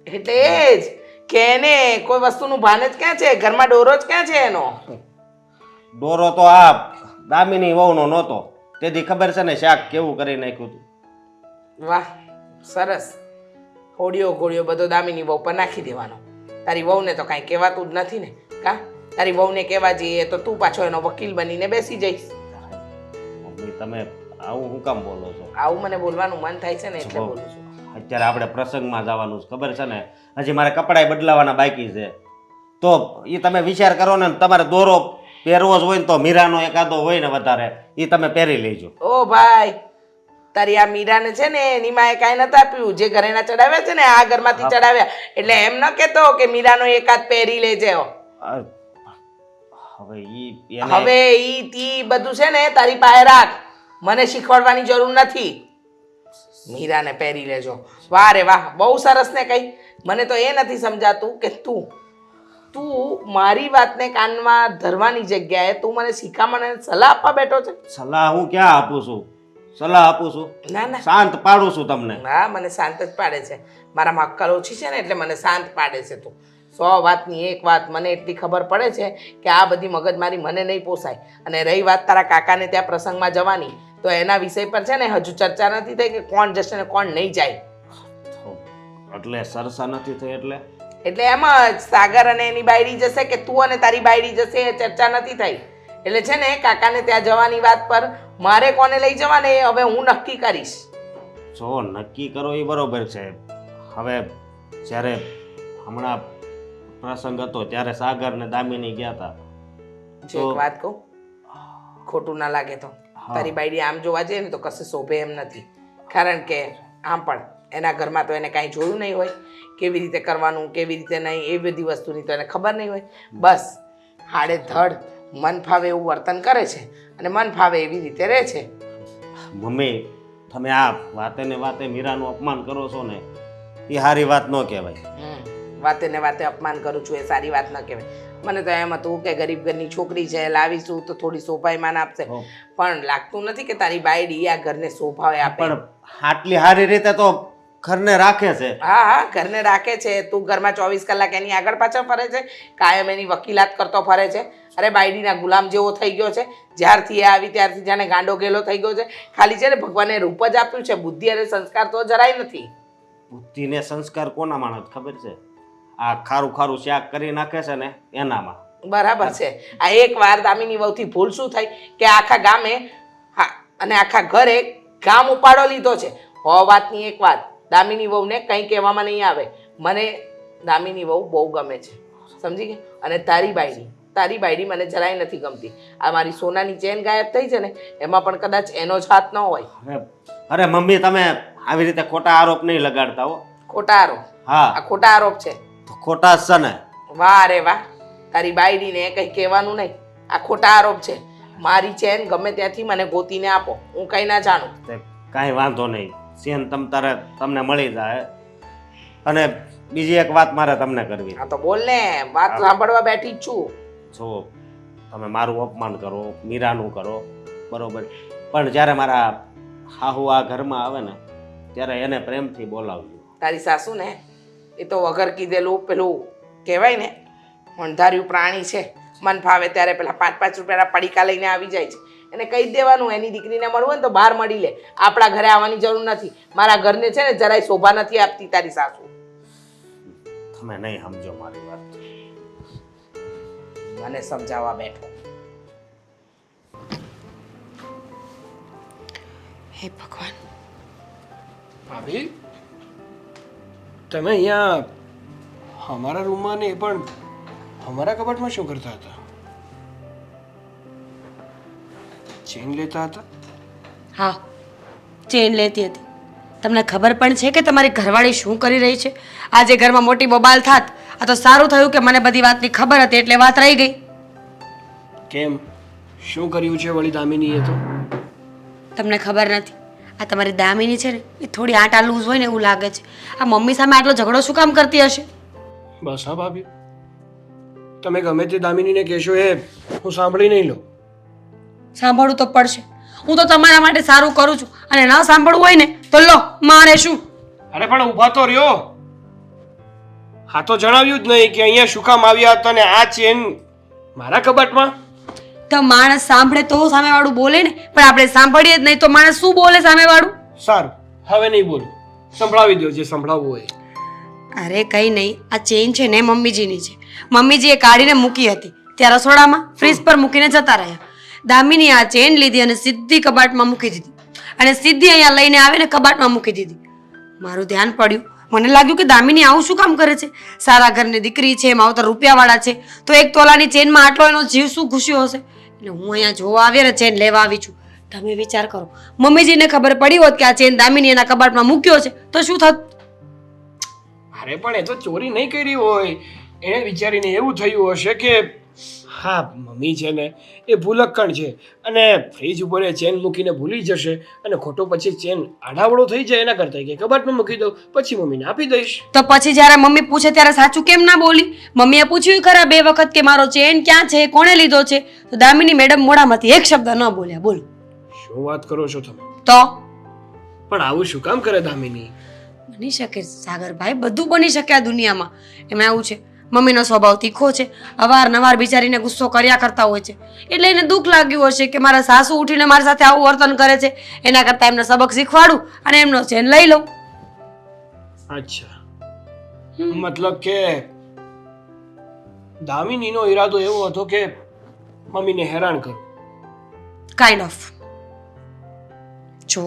એટલે એ જ કે એને કોઈ વસ્તુનું ભાન જ ક્યાં છે? ઘરમાં ડોરો જ ક્યાં છે એનો? ડોરો તો આ દામિની વહુનો નહોતો, તેથી ખબર છે ને શાક કેવું કરી નાખ્યું હતું. વાહ, સરસ. હોડિયો ગોળિયો બધો દામિની વહુ પર નાખી દેવાનો. તારી વહુને તો કાંઈ કહેવાતું જ નથી ને. કા તારી વહુને કહેવા જઈએ તો તું પાછો એનો વકીલ બનીને બેસી જઈશ. મમ્મી, તમે આવું શું કામ બોલો છો? આવું મને બોલવાનું મન થાય છે ને એટલે બોલું છું. અત્યારે આપણે પ્રસંગમાં જવાનું છે, ખબર છે ને? હજી મારે કપડાય બદલાવાના બાકી છે. તો એ તમે વિચાર કરો ને, તમારે દોરો પહેરવો જ હોય ને તો મીરાનો એકાદો હોય ને વધારે, એ તમે પહેરી લેજો. ઓ ભાઈ, તારી આ મીરાને છે ને એની માએ કાંઈ નથી આપ્યું. જે ઘરેણા ચડાવ્યા છે ને આ ઘરમાંથી ચડાવ્યા. એટલે એમ ન કહેતો કે મીરાનો એકાદ પહેરી લેજે. હવે ઈ તી બધું છે ને તારી પાસે રાખ. મને શીખવાડવાની જરૂર નથી. મીરાને પહેરી લેજો. વાહ રે વાહ, બહુ સરસ ને. કઈ મને તો એ નથી સમજાતું કે તું મારી વાતને કાનમાં ધરવાની જગ્યાએ તું મને શીખામણ અને સલાહ આપવા બેઠો છે. સલાહ હું ક્યાં આપું છું? સલાહ આપું છું? ના ના, શાંત પાડું છું તમને. હા, મને શાંત જ પાડે છે. મારામાં અક્કલ ઓછી છે ને એટલે મને શાંત પાડે છે તું. 100 વાતની એક વાત મને એટલી ખબર પડે છે કે આ બધી મગજમારી મને નહીં પોસાય. અને રહી વાત તારા કાકાને ત્યાં પ્રસંગમાં જવાની, તો એના વિષય પર છે ને હજુ ચર્ચા નથી થઈ કે કોણ જશે ને કોણ નહીં જાય. એટલે સરસા નથી થઈ એટલે એમ જ સાગર અને એની બાયડી જશે કે તું અને તારી બાયડી જશે એ ચર્ચા નથી થઈ. એટલે છે ને કાકાને ત્યાં જવાની વાત પર મારે કોને લઈ જવાને એ હવે હું નક્કી કરીશ. જો નક્કી કરો એ બરોબર છે. હવે જ્યારે હમણાં પ્રસંગ હતો ત્યારે સાગર ને દામિની ગયા હતા. જો એક વાત કહું, ખોટું ના લાગે તો તારી બાયડી આમ જોવા જઈએ ને તો કશે શોભે એમ નથી. કારણ કે આમ પણ એના ઘરમાં તો એને કાંઈ જોયું નહીં હોય. કેવી રીતે કરવાનું, કેવી રીતે નહીં, એ બધી વસ્તુની તો એને ખબર નહીં હોય. બસ હાડે ધડ મન ફાવે એવું વર્તન કરે છે અને મન ફાવે એવી રીતે રહે છે. મમ્મી, તમે આ વાતે ને વાતે મીરાનું અપમાન કરો છો ને, એ સારી વાત ન કહેવાય. વાતે ને વાતે અપમાન કરું છું એ સારી વાત ન કહેવાય. મને તો એમ હતું કે ગરીબ ઘરની છોકરી છે, લાવીશું તો થોડી શોભાયમાન આપશે. પણ લાગતું નથી કે તારી બાયડી આ ઘરને શોભાવે આપે. પણ આટલી સારી રીતે તો ઘરને રાખે છે. હા હા, ઘરને રાખે છે. તું ઘરમાં 24 કલાક એની આગળ પાછળ ફરે છે, કાયમ એની વકીલાત કરતો ફરે છે. અરે બાયડીના ગુલામ જેવો થઈ ગયો છે. જ્યારથી એ આવી ત્યારથી જાણે ગાંડો ગેલો થઈ ગયો છે. ખાલી છે ને ભગવાને રૂપ જ આપ્યું છે, બુદ્ધિ અને સંસ્કાર તો જરાય નથી. બુદ્ધિ ને સંસ્કાર કોના માણસ ખબર છે? આ ખારું ખારું શાક કરી નાખે છે ને એનામાં. બરાબર છે. આ એક વાર દામિની વહુથી ભૂલ શું થઈ કે આખા ગામે અને આખા ઘરે ગામ ઉપાડો લીધો છે. વાતની એક વાત, દામિની વહુને કંઈ કહેવામાં નહીં આવે. મને દામિની વહુ બહુ ગમે છે, સમજી ગઈ? અને તારી બાયડી મને જરાય નથી ગમતી. આ મારી સોનાની ચેન ગાયબ થઈ છે ને એમાં પણ કદાચ એનો જ હાથ ન હોય. અરે મમ્મી, તમે આવી રીતે ખોટા આરોપ નહીં લગાડતા હો. ખોટા આરોપ? હા, આ ખોટા આરોપ છે. ખોટા જ છે ને. વાહ રે વાહ, તારી બાયડીને કંઈ કહેવાનું નહીં. આ ખોટા આરોપ છે. મારી ચેન ગમે ત્યાંથી મને ગોતીને આપો, હું કંઈ ના જાણું. કાંઈ વાંધો નહીં, ચેન તમને મળી જાય. અને બીજી એક વાત મારે તમને કરવી. હા તો બોલ ને, વાત સાંભળવા બેઠી જ છું. જો તમે મારું અપમાન કરો, મીરાનું કરો, બરોબર, પણ જ્યારે મારા હાહુ આ ઘરમાં આવે ને ત્યારે એને પ્રેમથી બોલાવજો. તારી સાસુ ને એ તો વગર કીધેલું પેલું કહેવાય ને અણધાર્યું પ્રાણી છે. મન ફાવે ત્યારે પેલા 5-5 રૂપિયાના પડીકા લઈને આવી જાય છે. એને કહી દેવાનું એની દીકરીને મળવું હોય ને તો બહાર મળી લે. આપણા ઘરે આવવાની જરૂર નથી. મારા ઘરને છે ને જરાય શોભા નથી આપતી તારી સાસુ. તમે નહીં સમજો મારી વાત. મને સમજાવવા બેઠો. હે ભગવાન, ભાભી તમે અહીંયા અમારા રૂમમાં ને પણ અમારા કબાટમાં શું કરતા હતા? ચેન લેતા હતા? હા, ચેન લેતી હતી. તમને ખબર પણ છે કે તમારી ઘરવાળી શું કરી રહી છે? આજે ઘરમાં મોટી બબાલ થાત. આ તો સારું થયું કે મને બધી વાતની ખબર હતી એટલે વાત રહી ગઈ. કેમ, શું કર્યું છે વળી દામિનીએ તો? તમને ખબર નથી, આ તમારી દામિની છે ને એ થોડી આટા લૂઝ હોય ને એવું લાગે છે. આ મમ્મી સામે આટલો ઝઘડો શું કામ કરતી હશે? બસ હા ભાભી, તમે ગમે તે દામિનીને કહેશો એ હું સાંભળી નહીં લઉં. સાંભળવું તો પડશે. હું તો તમારા માટે સારું કરું છું અને ન સાંભળવું હોય ને તો લો, મારે શું? અરે પણ ઊભા તો રહ્યો. હા તો જણાવ્યું જ નહીં કે અહીંયા શું કામ આવ્યા હતા ને આ ચેન મારા કબાટમાં? તો માણસ સાંભળે તો સામેવાળું બોલે ને, પણ આપણે સાંભળીએ જ નહીં તો માણસ શું બોલે સામેવાળું? સારું, હવે નહીં બોલું. સંભળાવી દો જે સંભળાવવું હોય. અરે કંઈ નહીં, આ ચેન છે ને મમ્મીજીની છે. મમ્મીજીએ કાઢીને મૂકી હતી ત્યાં રસોડામાં ફ્રીજ પર મૂકીને જતા રહ્યા. દામિની આ ચેન લીધી અને સીધી કબાટમાં મૂકી દીધી અને સીધી અહીંયા લઈને આવીને કબાટમાં મૂકી દીધી. મારું ધ્યાન પડ્યું, મને લાગ્યું કે દામિની આવું શું કામ કરે છે? સારા ઘરની દીકરી છે, માવતર રૂપિયાવાળા છે, તો 1 તોલાની ચેનમાં આટલો એનો જીવ શું ઘૂસ્યો હશે? એટલે હું અહીંયા જોવા આવી ને ચેન લેવા આવી છું. તમે વિચાર કરો, મમ્મીજીને ખબર પડી હોત કે આ ચેન દામિની એના કબાટમાં મૂક્યો છે તો શું થત? અરે પણ એ તો ચોરી નહીં કરી હોય, એને વિચારીને એવું થયું હશે કે હા મમ્મી છે ને એ ભૂલક્કણ છે અને ફ્રીજ ઉપર એ ચેન મૂકીને ભૂલી જશે અને ખોટો પછી ચેન આડાવડો થઈ જાય એના કરતા કે કબાટમાં મૂકી દઉં પછી મમ્મીને આપી દઈશ. તો પછી જ્યારે મમ્મી પૂછે ત્યારે સાચું કેમ ના બોલી? મમ્મીએ પૂછ્યું ખરા 2 વખત કે મારો ચેન ક્યાં છે, કોણે લીધો છે? તો દામિની મેડમ મોઢામાંથી એક શબ્દ ન બોલ્યા. બોલો, શું વાત કરો છો તમે? તો પણ આવું શું કામ કરે દામિની? બની શકે સાગરભાઈ, બધું બની શકે આ દુનિયામાં. એમાં એવું છે, મમ્મીનો સ્વભાવ તીખો છે, અવારનવાર બિચારીને ગુસ્સો કર્યા કરતા હોય છે, એટલે એને દુઃખ લાગ્યું હશે કે મારા સાસુ ઉઠીને મારી સાથે આવું વર્તન કરે છે, એના કરતાં એમને સબક શીખવાડું અને એમનો ચેન લઈ લઉં. અચ્છા, મતલબ કે દામિનીનો ઈરાદો એવો હતો કે મમ્મીને હેરાન કરું. Kind of. જો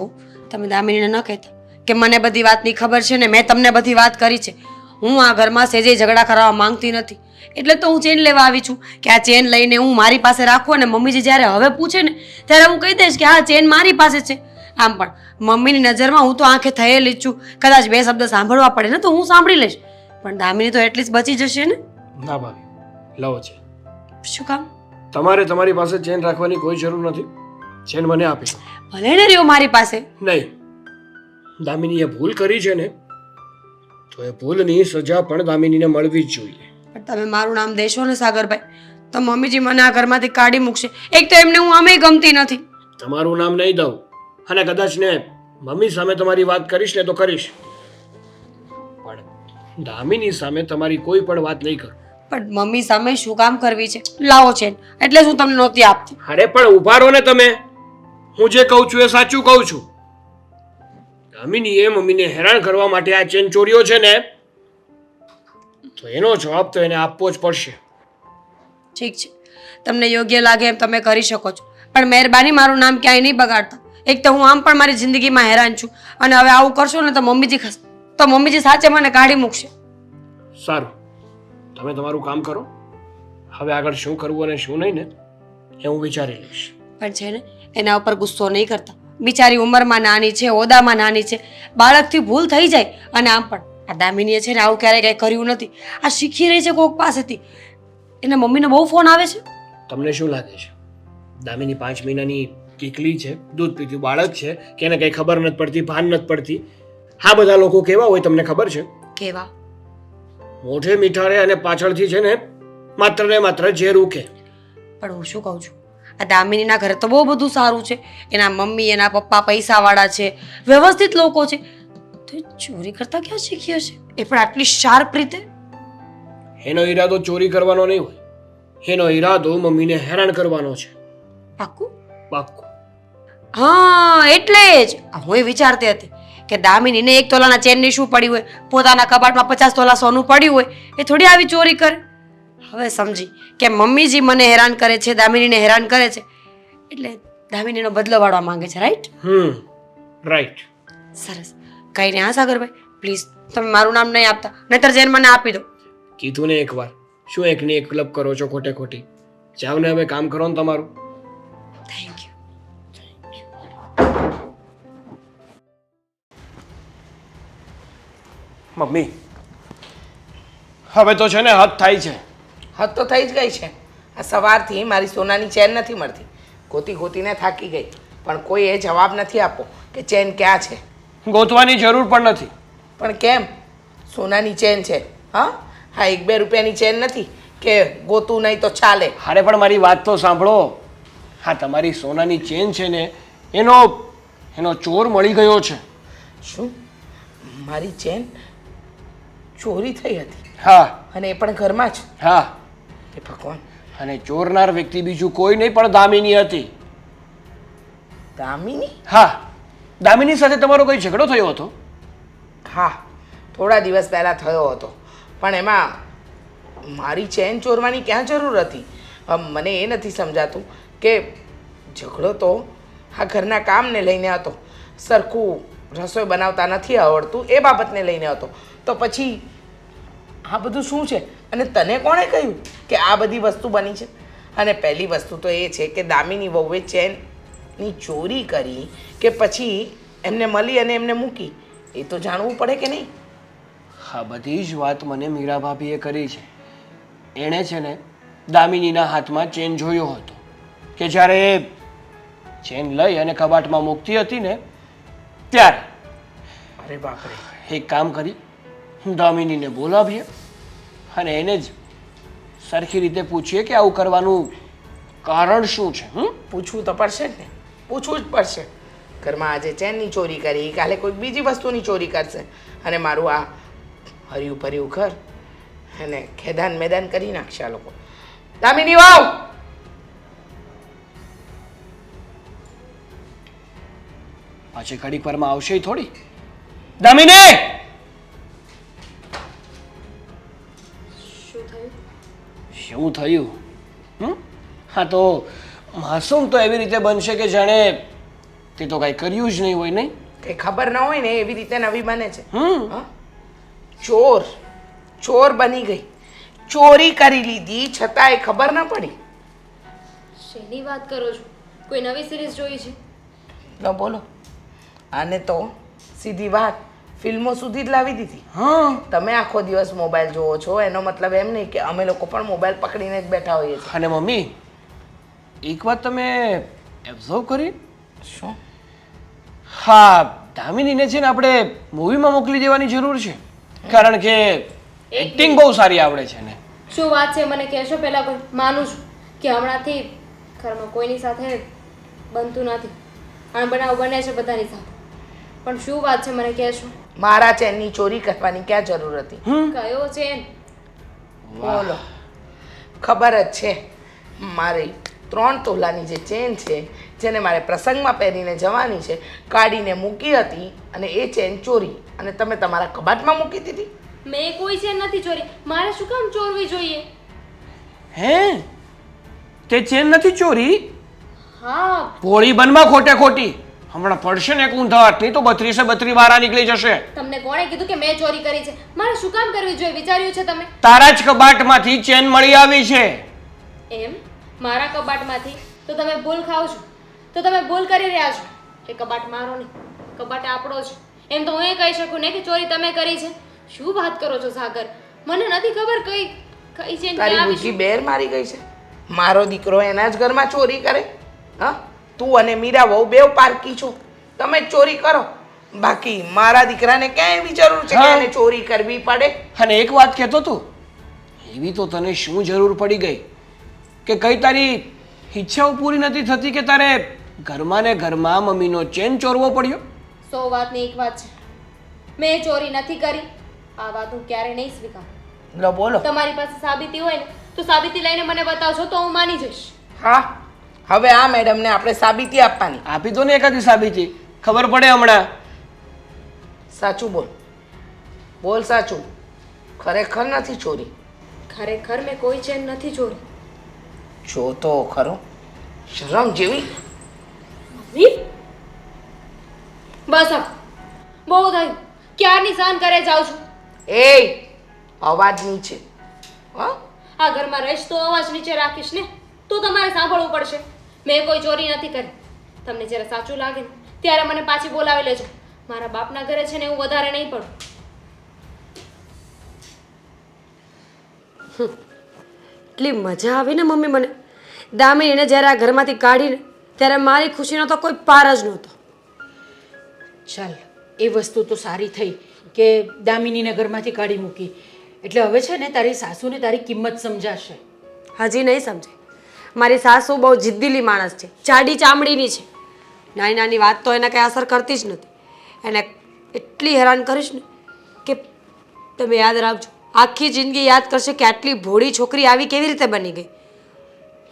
તમે દામિનીને ન કહેતા કે મને બધી વાતની ખબર છે ને મેં તમને બધી વાત કરી છે, હું આ ઘરમાં સેજે ઝઘડા કરવા માંગતી નથી, એટલે તો હું ચેન લેવા આવી છું કે આ ચેન લઈને હું મારી પાસે રાખું અને મમ્મીજી જ્યારે હવે પૂછે ને ત્યારે હું કહી દઈશ કે હા ચેન મારી પાસે છે. આમ પણ મમ્મીની નજરમાં હું તો આંખે થયેલી જ છું, કદાચ 2 શબ્દ સાંભળવા પડે ને તો હું સાંભળી લઈશ, પણ દામિની તો એટલી જ બચી જશે ને. ના ભાભી, લવો છે. શું કામ? તમારે તમારી પાસે ચેન રાખવાની કોઈ જરૂર નથી. ચેન મને આપી દો. ભલે ને રહ્યો મારી પાસે. નહીં, દામિનીએ ભૂલ કરી છે ને તો એ ભૂલની સજા પણ દામિનીને મળવી જ જોઈએ. પણ તમે મારું નામ દેશો ને સાગરભાઈ તો મમ્મીજી મને આ ઘરમાંથી કાઢી મૂકશે. એક તો એમને હું આમેય ગમતી નથી. તમારું નામ નહીં દઉં અને કદાચ ને મમ્મી સામે તમારી વાત કરીશ ને તો કરીશ, પણ દામિની સામે તમારી કોઈ પણ વાત નહીં કરું. પણ મમ્મી સામે શું કામ કરવી છે? લાવો છે એટલે જ હું તમને નહોતી આપતી. અરે પણ ઊભા રહો ને તમે, હું જે કહું છું એ સાચું કહું છું. દામિનીએ મમ્મીને હેરાન કરવા માટે આ ચેન ચોર્યો છે ને તો એનો જવાબ તો એને આપવો જ પડશે. ઠીક છે, તમને યોગ્ય લાગે એમ તમે કરી શકો છો, પણ મહેરબાની મારું નામ ક્યાંય નહીં બગાડતા. એક તો હું આમ પણ મારી જિંદગીમાં હેરાન છું અને હવે આવું કરશો ને તો મમ્મીજી સાચે મને કાઢી મૂકશે. સારું, તમે તમારું કામ કરો. હવે આગળ શું કરવું અને શું નહીં ને એ હું વિચારી લઈશ. પણ છે ને એના ઉપર ગુસ્સો નહીં કરતા. બિચારી ઉંમરમાં નાની છે, ઓદામાં નાની છે, બાળકથી ભૂલ થઈ જાય. અને આમ પણ આ દામિનીએ છે ને આવું ક્યારેય કંઈ કર્યું નથી, આ શીખી રહી છે કોક પાસેથી. એના મમ્મીને બહુ ફોન આવે છે. તમને શું લાગે છે દામિની 5 મહિનાની કીકલી છે, દૂધ પીતું બાળક છે કે એને કંઈ ખબર નથી પડતી, ભાન નથી પડતી? આ બધા લોકો કેવા હોય તમને ખબર છે? કેવા? મોઢે મીઠારે અને પાછળથી છે ને માત્ર ને માત્ર ઝેર ઉકે. પણ હું શું કહું છું, આ દામિનીના ઘરે તો બહુ બધું સારું છે. એના મમ્મી એના પપ્પા પૈસાવાળા છે, વ્યવસ્થિત લોકો છે, તો એ ચોરી કરતા ક્યાં શીખી હશે? એ પણ આટલી શાર્પ રીતે. એનો ઈરાદો ચોરી કરવાનો નહીં હોય, એનો ઈરાદો મમ્મીને હેરાન કરવાનો છે. પાક્કું? પાક્કું. હા, એટલે જ હું એ વિચારતી હતી કે દામિનીને 1 તોલાના ચેનની શું પડી હોય, પોતાના કબાટમાં 50 તોલા સોનું પડ્યું હોય, એ થોડી આવી ચોરી કરે. હવે સમજી કે મમ્મીજી મને હેરાન કરે છે, દામિનીને હેરાન કરે છે, એટલે દામિનીનો બદલો વાળવા માંગે છે, રાઈટ? રાઈટ. સરસ. કઈ નહીં. હા સાગરભાઈ, પ્લીઝ તમે મારું નામ નહીં આપતા, નહીતર જેન મને આપી દો. કીધું ને એકવાર, શું એકની એક ક્લબ કરો છો ખોટે ખોટી? જાઓ ને હવે કામ કરો ને તમારું. Thank you. મમ્મી, હવે તો છે ને હદ થાય છે. હદ તો થઈ જ ગઈ છે. આ સવારથી મારી સોનાની ચેન નથી મળતી. ગોતી ગોતીને થાકી ગઈ, પણ કોઈ એ જવાબ નથી આપો કે ચેન ક્યાં છે. ગોતવાની જરૂર પણ નથી. પણ કેમ? સોનાની ચેન છે. હા, 1-2 રૂપિયાની ચેન નથી કે ગોતું નહીં તો ચાલે. અરે પણ મારી વાત તો સાંભળો. હા, તમારી સોનાની ચેન છે ને એનો ચોર મળી ગયો છે. શું? મારી ચેન ચોરી થઈ હતી? હા અને એ પણ ઘરમાં જ? હા. એ ભગવાન! અને ચોરનાર વ્યક્તિ બીજું કોઈ નહીં પણ દામિની હતી. દામિની? હા, દામિની સાથે તમારો કોઈ ઝઘડો થયો હતો? હા, થોડા દિવસ પહેલાં થયો હતો. પણ એમાં મારી ચેન ચોરવાની ક્યાં જરૂર હતી? મને એ નથી સમજાતું કે ઝઘડો તો આ ઘરના કામને લઈને હતો. સરખું રસોઈ બનાવતા નથી આવડતું એ બાબતને લઈને હતો. તો પછી આ બધું શું છે? અને તને કોણે કહ્યું કે આ બધી વસ્તુ બની છે? અને પહેલી વસ્તુ તો એ છે કે દામિની વહુએ ચેનની ચોરી કરી કે પછી એમને મળી અને એમને મૂકી, એ તો જાણવું પડે કે નહીં? હા, બધી જ વાત મને મીરા ભાભીએ કરી છે. એણે છે ને દામિનીના હાથમાં ચેન જોયો હતો કે જ્યારે એ ચેન લઈ અને કબાટમાં મૂકતી હતી ને ત્યારે. અરે બાપરે! એક કામ કરી, દામિનીને બોલાવીએ અને એને જ સરખી રીતે પૂછીએ કે આવું કરવાનું કારણ શું છે. પૂછવું તો પડશે જ ને, પૂછવું જ પડશે. ઘરમાં આજે ચેનની ચોરી કરી, કાલે કોઈક બીજી વસ્તુની ચોરી કરશે અને મારું આ હર્યું ભર્યું ઘર એને ખેદાન મેદાન કરી નાખશે આ લોકો. દામિની વાવ! પાછી ઘડીક વારમાં આવશે થોડી. દામિની! શું થયું? શું થયું? હા, તો માસૂમ તો એવી રીતે બનશે કે જાણે તે તો કાંઈ કર્યું જ નહીં હોય. નહીં કંઈ ખબર ન હોય ને એવી રીતે નવી બને છે. હા? ચોર બની ગઈ, ચોરી કરી લીધી છતાંય ખબર ન પડી. શેની વાત કરો છો? કોઈ નવી સિરીઝ જોઈ છે? લો બોલો. આને તો સીધી વાત ફિલ્મો સુધી જ લાવી દીધી. હા. તમે આખો દિવસ મોબાઈલ જોવો છો એનો મતલબ એમ નહીં કે અમે લોકો પણ મોબાઈલ પકડીને જ બેઠા હોઈએ છીએ. અને મમ્મી, એક વાત તમે એબ્ઝર્વ કરી? શું? હા, દામિનીને છે ને આપણે મૂવીમાં મોકલી દેવાની જરૂર છે, કારણ કે એક્ટિંગ બહુ સારી આવડે છે ને. શું વાત છે મને કહેશો પહેલાં? કોઈ માનું છું કે હમણાંથી ઘરમાં કોઈની સાથે બનતું નથી, અણબનાવ બને છે બધાની સાથે, પણ શું વાત છે મને કહેશો? મારા ચેનની ચોરી કરવાની ક્યાં જરૂર હતી? કયો ચેન? બોલો. ખબર જ છે મારી 3 તોલાની જે ચેન છે જેને મારે પ્રસંગમાં પહેરીને જવાની છે, કાઢીને મૂકી હતી અને એ ચેન ચોરી અને તમે તમારા કબાટમાં મૂકી દીધી. મેં કોઈ ચેન નથી ચોરી. મારે શું કામ ચોરવી જોઈએ? હે? તે ચેન નથી ચોરી? હા, ભોળી બનમાં ખોટે ખોટી. હમણાં પડશે ને એક ઊંધા હાથની તો 32 બહાર નીકળી જશે. તમને કોણે કીધું કે મેં ચોરી કરી છે? મારે શું કામ કરવી જોઈએ વિચાર્યું છે તમે? તારા જ કબાટમાંથી ચેન મળી આવી છે. એમ? મારા કબાટમાંથી? તો તમે ભૂલ ખાવ છો, તો તમે ભૂલ કરી રહ્યા છો. એ કબાટ મારો નહીં, કબાટ આપણો છે. એમ તો હું એ કહી શકું ને કે ચોરી તમે કરી છે. શું વાત કરો છો સાગર? મને નથી ખબર કઈ કઈ ચેન તારી ક્યાં બુદ્ધિ આવી. બેર મારી ગઈ છે. મારો દીકરો એના જ ઘરમાં ચોરી કરે? હા, તું અને મીરા વહુ બેવ પારકી છો, તમે જ ચોરી કરો. બાકી મારા દીકરાને ક્યાં એવી જરૂર છે કે હા. એને ચોરી કરવી પડે? અને એક વાત કહેતો તું, એવી તો તને શું જરૂર પડી ગઈ કે કઈ તારી ઈચ્છાઓ પૂરી નથી થતી કે તારે ઘરમાં ને ઘરમાં મમ્મીનો ચેન ચોરવો પડ્યો? 100 વાતની એક વાત છે, મેં ચોરી નથી કરી. આ વાત હું ક્યારે નહીં સ્વીકારું. લો બોલો. તમારી પાસે સાબિતી હોય ને તો સાબિતી લઈને મને બતાવશો તો હું માની જઈશ. હા, હવે આ મેડમને આપણે સાબિતી આપવાની. આપી દો ને એકાદી સાબિતી, ખબર પડે હમણાં. સાચું બોલ, બોલ સાચું. ખરેખર નથી ચોરી? ખરેખર મેં કોઈ ચેન નથી ચોરી. જો તો ખરો, શરમ જેવી. મમ્મી બસ હવે. બહુ થયું. ક્યારની સહન કરે જાઉં છું. એ અવાજ નીચે. હા, આ ઘરમાં રહીશ તો અવાજ નીચે રાખીશ ને, તો તમારે સાંભળવું પડશે. મેં કોઈ ચોરી નથી કરી. તમને જ્યારે સાચું લાગે ને ત્યારે મને પાછી બોલાવી લેજો. મારા બાપના ઘરે છે ને હું વધારે નહીં પડું. એટલી મજા આવી ને મમ્મી મને દામિનીને જ્યારે આ ઘરમાંથી કાઢીને, ત્યારે મારી ખુશીનો તો કોઈ પાર જ નહોતો. ચાલ, એ વસ્તુ તો સારી થઈ કે દામિનીને ઘરમાંથી કાઢી મૂકી. એટલે હવે છે ને તારી સાસુને તારી કિંમત સમજાશે. હજી નહીં સમજે. મારી સાસુ બહુ જિદ્દીલી માણસ છે, જાડી ચામડીની છે. નાની નાની વાત તો એને કંઈ અસર કરતી જ નથી. એને એટલી હેરાન કરીશ ને કે તમે યાદ રાખજો, આખી જિંદગી યાદ કરશે કે આટલી ભોળી છોકરી આવી કેવી રીતે બની ગઈ.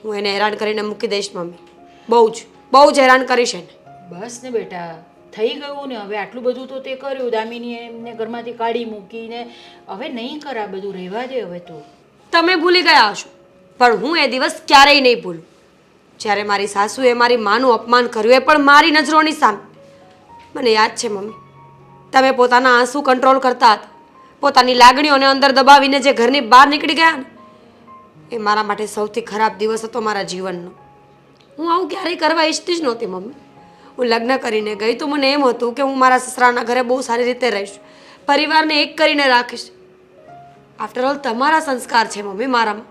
હું એને હેરાન કરીને મૂકી દઈશ મમ્મી. બહુ જ હેરાન કરીશ એને. બસ ને બેટા, થઈ ગયું ને. હવે આટલું બધું તો તે કર્યું. દામિનીએ એમને ઘરમાંથી કાઢી મૂકીને હવે નહીં કર. આ બધું રહેવા દે હવે તું. તમે ભૂલી ગયા હશો, પણ હું એ દિવસ ક્યારેય નહીં ભૂલું જ્યારે મારી સાસુએ મારી માનું અપમાન કર્યું, એ પણ મારી નજરોની સામે. મને યાદ છે મમ્મી, તમે પોતાના આંસુ કંટ્રોલ કરતા હતા, પોતાની લાગણીઓને અંદર દબાવીને જે ઘરની બહાર નીકળી ગયા ને, એ મારા માટે સૌથી ખરાબ દિવસ હતો મારા જીવનનો. હું આવું ક્યારેય કરવા ઈચ્છતી જ નહોતી મમ્મી. હું લગ્ન કરીને ગઈ તો મને એમ હતું કે હું મારા સસરાના ઘરે બહુ સારી રીતે રહીશ, પરિવારને એક કરીને રાખીશ. આફ્ટર ઓલ તમારા સંસ્કાર છે મમ્મી મારામાં.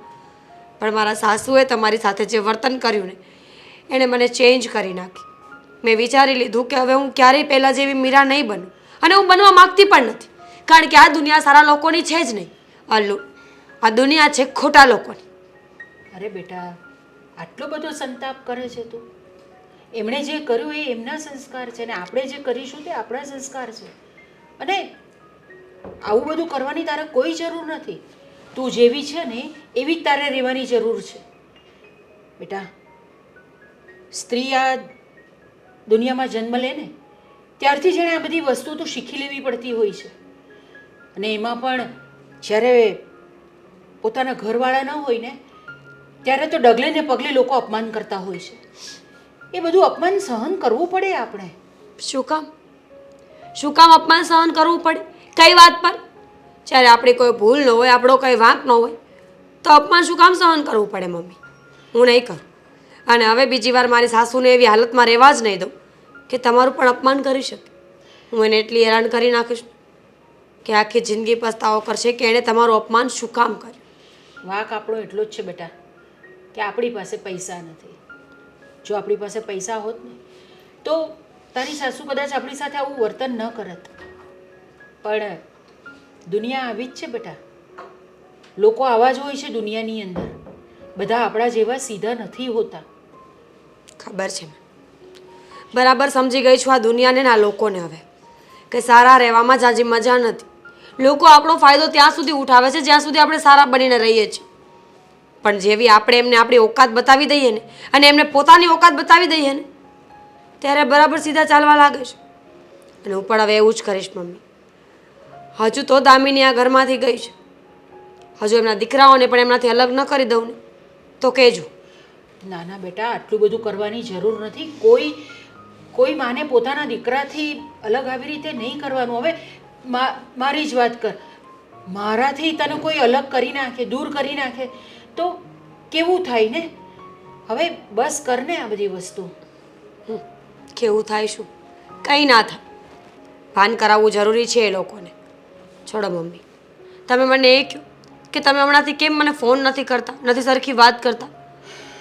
પણ મારા સાસુએ તમારી સાથે જે વર્તન કર્યું ને, એણે મને ચેન્જ કરી નાખી. મેં વિચારી લીધું કે હવે હું ક્યારેય પહેલાં જેવી મીરા નહીં બનું, અને હું બનવા માગતી પણ નથી. કારણ કે આ દુનિયા સારા લોકોની છે જ નહીં. આ દુનિયા છે ખોટા લોકોની. અરે બેટા, આટલો બધો સંતાપ કરે છે તું? એમણે જે કર્યું એ એમના સંસ્કાર છે ને આપણે જે કરીશું તે આપણા સંસ્કાર છે. અને આવું બધું કરવાની તારે કોઈ જરૂર નથી. તું જેવી છે ને એવી જ તારે રહેવાની જરૂર છે. બેટા, સ્ત્રી આ દુનિયામાં જન્મ લે ને ત્યારથી જેણે આ બધી વસ્તુ તો શીખી લેવી પડતી હોય છે. અને એમાં પણ જ્યારે પોતાના ઘરવાળા ન હોય ને ત્યારે તો ડગલે ને પગલે લોકો અપમાન કરતા હોય છે. એ બધું અપમાન સહન કરવું પડે આપણે. શું કામ અપમાન સહન કરવું પડે? કઈ વાત પર? જ્યારે આપણી કોઈ ભૂલ ન હોય, આપણો કંઈ વાંક ન હોય, તો અપમાન શું કામ સહન કરવું પડે મમ્મી? હું નહીં કરું. અને હવે બીજી વાર મારી સાસુને એવી હાલતમાં રહેવા જ નહીં દઉં કે તમારું પણ અપમાન કરી શકે. હું એને એટલી હેરાન કરી નાખીશ કે આખી જિંદગી પસ્તાવો કરશે કે એણે તમારું અપમાન શું કામ કર્યું. વાંક આપણો એટલો જ છે બેટા કે આપણી પાસે પૈસા નથી. જો આપણી પાસે પૈસા હોત ને તો તારી સાસુ કદાચ આપણી સાથે આવું વર્તન ન કરત. પણ દુનિયા આવી જ છે બેટા. લોકો આવા જ હોય છે દુનિયાની અંદર. બધા આપણા જેવા સીધા નથી હોતા. ખબર છે, બરાબર સમજી ગઈ છું આ દુનિયાને ને આ લોકોને હવે, કે સારા રહેવામાં જ આજે મજા નથી. લોકો આપણો ફાયદો ત્યાં સુધી ઉઠાવે છે જ્યાં સુધી આપણે સારા બનીને રહીએ છીએ. પણ જેવી આપણે એમને આપણી ઓકાત બતાવી દઈએ ને, અને એમને પોતાની ઓકાત બતાવી દઈએ ને, ત્યારે બરાબર સીધા ચાલવા લાગે છે. અને હું પણ હવે એવું જ કરીશ મમ્મી. હજુ તો દામિની આ ઘરમાંથી ગઈ છે, હજુ એમના દીકરાઓને પણ એમનાથી અલગ ન કરી દઉં ને તો કહેજો. ના ના બેટા, આટલું બધું કરવાની જરૂર નથી. કોઈ માને પોતાના દીકરાથી અલગ આવી રીતે નહીં કરવાનું. હવે મારી જ વાત કર, મારાથી તને કોઈ અલગ કરી નાખે, દૂર કરી નાખે તો કેવું થાય ને? હવે બસ કરને આ બધી વસ્તુ. કેવું થાય શું? કંઈ ના થાય. ભાન કરાવવું જરૂરી છે એ લોકોને. છોડો મમ્મી, તમે મને એ કહો કે તમે હમણાંથી કેમ મને ફોન નથી કરતા, નથી સરખી વાત કરતા?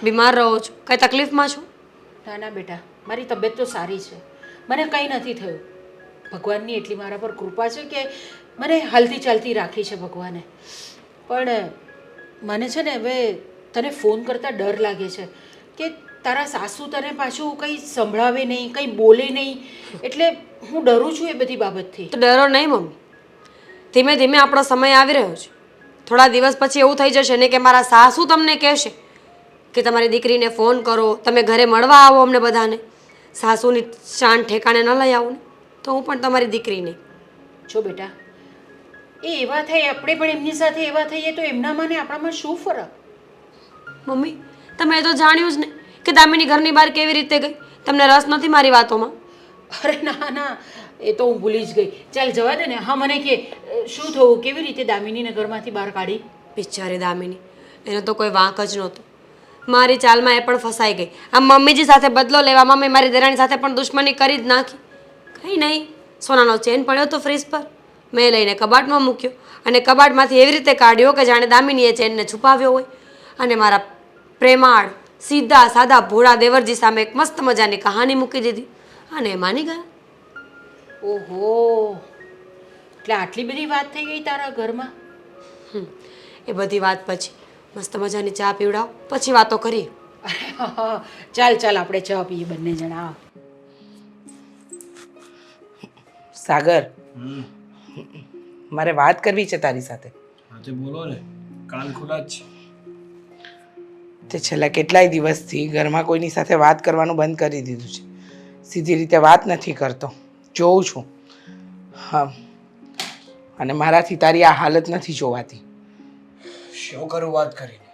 બીમાર રહો છો? કંઈ તકલીફમાં છો? ના ના બેટા, મારી તબિયત તો સારી છે, મને કંઈ નથી થયું. ભગવાનની એટલી મારા પર કૃપા છે કે મને હાલતી ચાલતી રાખી છે ભગવાને. પણ મને છે ને હવે તને ફોન કરતાં ડર લાગે છે કે તારા સાસુ તને પાછું કંઈ સંભળાવે નહીં, કંઈ બોલે નહીં. એટલે હું ડરું છું એ બધી બાબતથી. તો ડરો નહીં મમ્મી, ધીમે ધીમે આપણો સમય આવી રહ્યો છે. થોડા દિવસ પછી એવું થઈ જશે ને કે મારા સાસુ તમને કહેશે કે તમારી દીકરીને ફોન કરો, તમે ઘરે મળવા આવો અમને બધાને. સાસુની શાન ઠેકાણે ન લઈ આવું ને તો હું પણ તમારી દીકરી નહીં. જો બેટા, એ એવા થાય આપણે પણ એમની સાથે એવા થઈએ તો એમનામાં ને આપણામાં શું ફરક? મમ્મી તમે એ તો જાણ્યું જ ને કે દામિની ઘરની બહાર કેવી રીતે ગઈ. તમને રસ નથી મારી વાતોમાં? અરે ના ના, એ તો હું ભૂલી જ ગઈ. ચાલ જવા દે ને. હા મને કે શું થયું, કેવી રીતે દામિનીને ઘરમાંથી બહાર કાઢી? બિચારી દામિની, એને તો કોઈ વાંક જ નહોતો. મારી ચાલમાં એ પણ ફસાઈ ગઈ. આ મમ્મીજી સાથે બદલો લેવામાં મેં મારી દેરાણી સાથે પણ દુશ્મની કરી જ નાખી. કંઈ નહીં, સોનાનો ચેન પડ્યો તો ફ્રીજ પર, મેં લઈને કબાટમાં મૂક્યો અને કબાટમાંથી એવી રીતે કાઢ્યો કે જાણે દામિનીએ ચેનને છુપાવ્યો હોય. અને મારા પ્રેમાળ સીધા સાદા ભોળા દેવરજી સામે એક મસ્ત મજાની કહાની મૂકી દીધી અને એ માની ગયા. ઓહો, એટલે આટલી બધી વાત થઈ ગઈ તારા ઘરમાં? એ બધી વાત પછી મસ્ત મજાની ચા પીવડાવ, પછી વાતો કરીએ. ચાલ ચાલ આપણે ચા પીએ બંને જણા. આવ. સાગર, મારે વાત કરવી છે તારી સાથે. હા તે બોલો ને, કાન ખુલ્લા જ છે. તે છેલ્લા કેટલાય દિવસથી ઘરમાં કોઈની સાથે વાત કરવાનું બંધ કરી દીધું છે. સીધી રીતે વાત નથી કરતો, જોઉં છું. હા, અને મારાથી તારી આ હાલત નથી જોવાતી. શું કરું વાત કરીને?